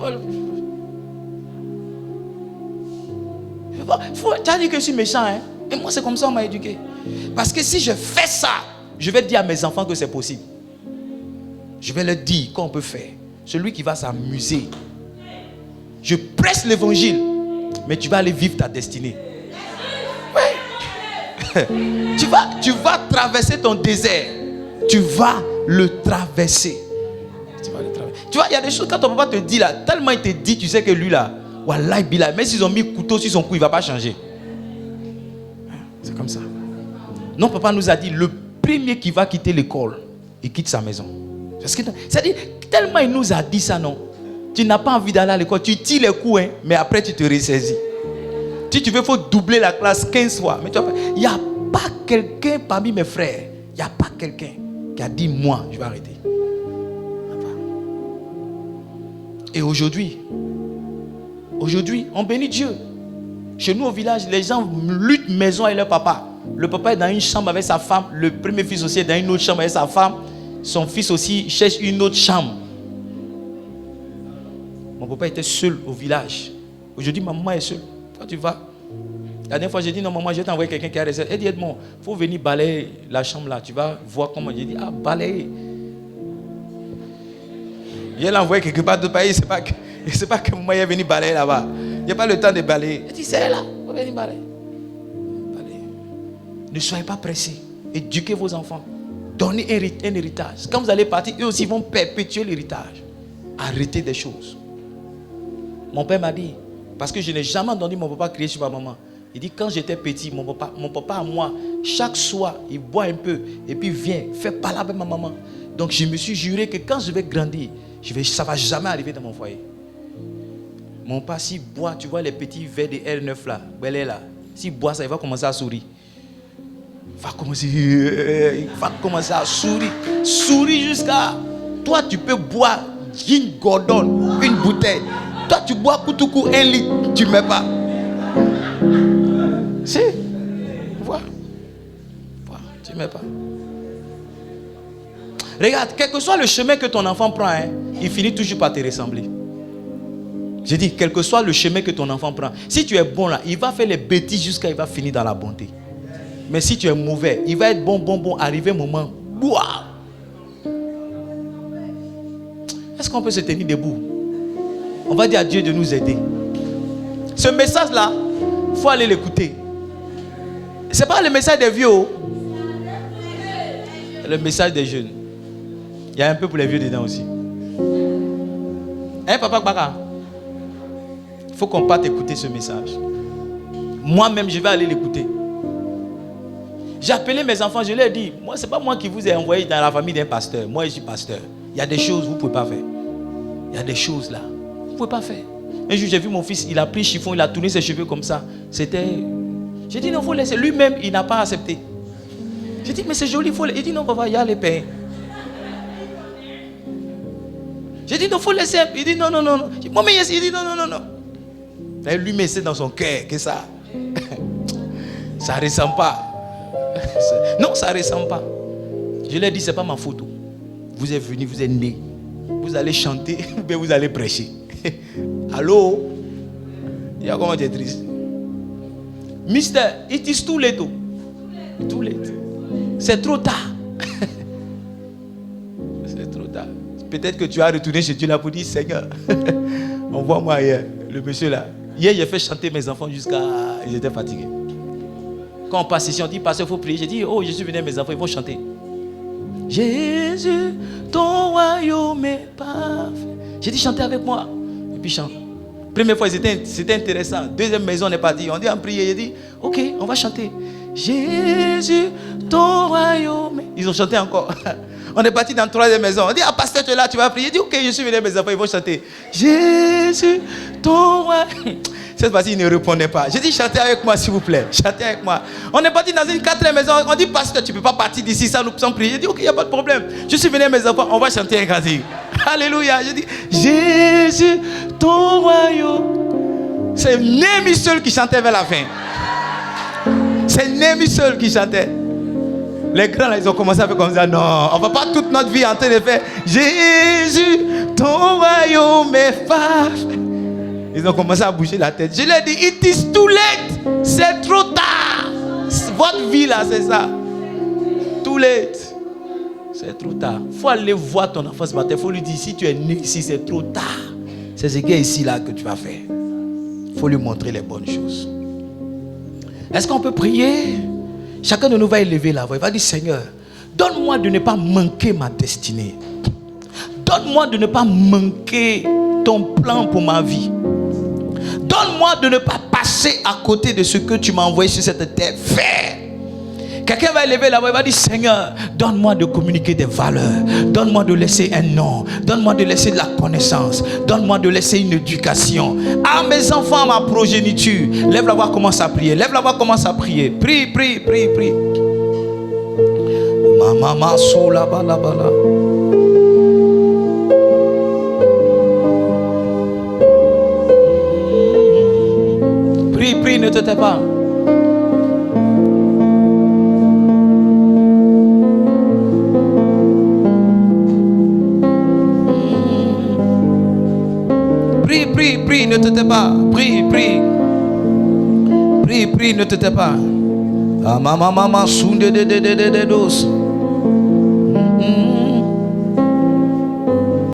Tu as dit que je suis méchant, hein? Et moi, c'est comme ça qu'on m'a éduqué. Parce que si je fais ça, je vais dire à mes enfants que c'est possible. Je vais leur dire qu'on peut faire. Celui qui va s'amuser. Je presse l'évangile, mais tu vas aller vivre ta destinée. Ouais. tu vas traverser ton désert. Tu vas le traverser. Tu vois, il y a des choses quand ton papa te dit là, tellement il te dit, tu sais que lui là, wallah, billah, même s'ils ont mis le couteau sur son cou, il ne va pas changer. C'est comme ça. Non, papa nous a dit, le premier qui va quitter l'école, il quitte sa maison. C'est-à-dire, tellement il nous a dit ça, non. Tu n'as pas envie d'aller à l'école, tu tires les coups, hein, mais après tu te ressaisis. Si tu veux, il faut doubler la classe 15 fois. Mais il n'y a pas quelqu'un parmi mes frères, il n'y a pas quelqu'un qui a dit, moi, je vais arrêter. Et aujourd'hui, on bénit Dieu. Chez nous au village, les gens luttent maison avec leur papa. Le papa est dans une chambre avec sa femme. Le premier fils aussi est dans une autre chambre avec sa femme. Son fils aussi cherche une autre chambre. Mon papa était seul au village. Aujourd'hui, ma maman est seule. Quand tu vas, la dernière fois, j'ai dit non, maman, je vais t'envoyer quelqu'un qui a resté. Elle dit, Edmond, il faut venir balayer la chambre là. Tu vas voir comment. J'ai dit, balayer. Il l'a envoyé quelque part d'autre pays. Il ne sait pas que maman est venu balayer là-bas. Il n'y a pas le temps de balayer. Elle dit, c'est là, il faut venir balayer. Ne soyez pas pressés. Éduquez vos enfants. Donnez un héritage. Quand vous allez partir, eux aussi vont perpétuer l'héritage. Arrêtez des choses. Mon père m'a dit, parce que je n'ai jamais entendu mon papa crier sur ma maman. Il dit, quand j'étais petit, mon papa à moi, chaque soir, il boit un peu et puis vient, fait parler avec ma maman. Donc je me suis juré que quand je vais grandir, ça ne va jamais arriver dans mon foyer. Mon père, s'il boit, tu vois les petits verres de R9 là, s'il boit ça, il va commencer à sourire. Il va commencer à sourire. Sourire jusqu'à... Toi, tu peux boire Gin Gordon, une bouteille. Toi, tu bois Koutoukou, 1 litre, tu ne mets pas. Si. Vois. Tu ne mets pas. Regarde, quel que soit le chemin que ton enfant prend, il finit toujours par te ressembler. J'ai dit, quel que soit le chemin que ton enfant prend, si tu es bon là, il va faire les bêtises jusqu'à il va finir dans la bonté. Mais si tu es mauvais, il va être bon, arriver un moment. Waouh! Est-ce qu'on peut se tenir debout? On va dire à Dieu de nous aider. Ce message-là, il faut aller l'écouter. Ce n'est pas le message des vieux. C'est le message des jeunes. Il y a un peu pour les vieux dedans aussi. Hein, papa Baka? Il faut qu'on parte écouter ce message. Moi-même, je vais aller l'écouter. J'ai appelé mes enfants, je leur ai dit, moi, ce n'est pas moi qui vous ai envoyé dans la famille d'un pasteur. Moi, je suis pasteur. Il y a des choses que vous ne pouvez pas faire. Il y a des choses là. Vous ne pouvez pas faire. Un jour, j'ai vu mon fils, il a pris chiffon, il a tourné ses cheveux comme ça. C'était... J'ai dit, non, il faut laisser. Lui-même, il n'a pas accepté. J'ai dit, mais c'est joli, il faut laisser. Il dit, non, papa, il y a les pains. J'ai dit, non, il faut laisser. Il dit, non. Moi, mais il dit, non. Et lui-même, c'est dans son cœur que ça. Ça ne ressemble pas. Non, ça ne ressemble pas. Je lui ai dit, ce n'est pas ma faute. Vous êtes venu, vous êtes né. Vous allez chanter ou bien vous allez prêcher. Allô? Il y a comment tu es triste. Mister, it is too late. Too late. C'est trop tard. C'est trop tard. Peut-être que tu as retourné chez Dieu là pour dire, Seigneur, envoie-moi ailleurs. Le monsieur là. Hier, j'ai fait chanter mes enfants jusqu'à... Ils étaient fatigués. Quand on passe ici, on dit, pasteur, il faut prier. J'ai dit, oh, je suis venu, mes enfants, ils vont chanter. Jésus, ton royaume est parfait. J'ai dit, chantez avec moi. Et puis chante. Première fois, c'était intéressant. Deuxième maison, on est parti. On dit, on prie. J'ai dit, ok, on va chanter. Jésus, ton royaume. Ils ont chanté encore. On est parti dans la troisième maison. On dit, ah, pasteur, tu es là, tu vas prier. J'ai dit, ok, je suis venu, mes enfants, ils vont chanter. Jésus, ton royaume. Cette fois-ci, il ne répondait pas. J'ai dit, chantez avec moi, s'il vous plaît. Chantez avec moi. On est parti dans une quatrième maison. On dit, pasteur, tu ne peux pas partir d'ici sans prier. J'ai dit, ok, il n'y a pas de problème. Je suis venu, mes enfants, on va chanter un cantique. Alléluia. J'ai dit, Jésus, ton royaume. C'est Némi seul qui chantait vers la fin. C'est Némi seul qui chantait. Les grands, là, ils ont commencé à faire comme ça. Non, on ne va pas toute notre vie en train de faire Jésus, ton royaume est parfait. Ils ont commencé à bouger la tête. Je leur ai dit, it is too late. C'est trop tard. Votre vie là, c'est ça. Too late. C'est trop tard. Il faut aller voir ton enfant ce matin. Il faut lui dire, si tu es né ici, c'est trop tard. C'est ce qui est ici là que tu vas faire. Il faut lui montrer les bonnes choses. Est-ce qu'on peut prier? Chacun de nous va élever la voix. Il va dire, Seigneur, donne-moi de ne pas manquer ma destinée. Donne-moi de ne pas manquer ton plan pour ma vie. Donne-moi de ne pas passer à côté de ce que tu m'as envoyé sur cette terre faire. Quelqu'un va élever la voix, il va dire, Seigneur, donne-moi de communiquer des valeurs. Donne-moi de laisser un nom. Donne-moi de laisser de la connaissance. Donne-moi de laisser une éducation. À mes enfants, à ma progéniture. Lève la voix, commence à prier. Lève la voix, commence à prier. Prie, prie, prie, prie. Maman, soula, bala, bala. Prie, prie, ne te tais pas. Prie, prie, prie, ne te tais pas. Prie, prie. Prie, prie, ne te tais pas. Ah, maman, sunde de dos.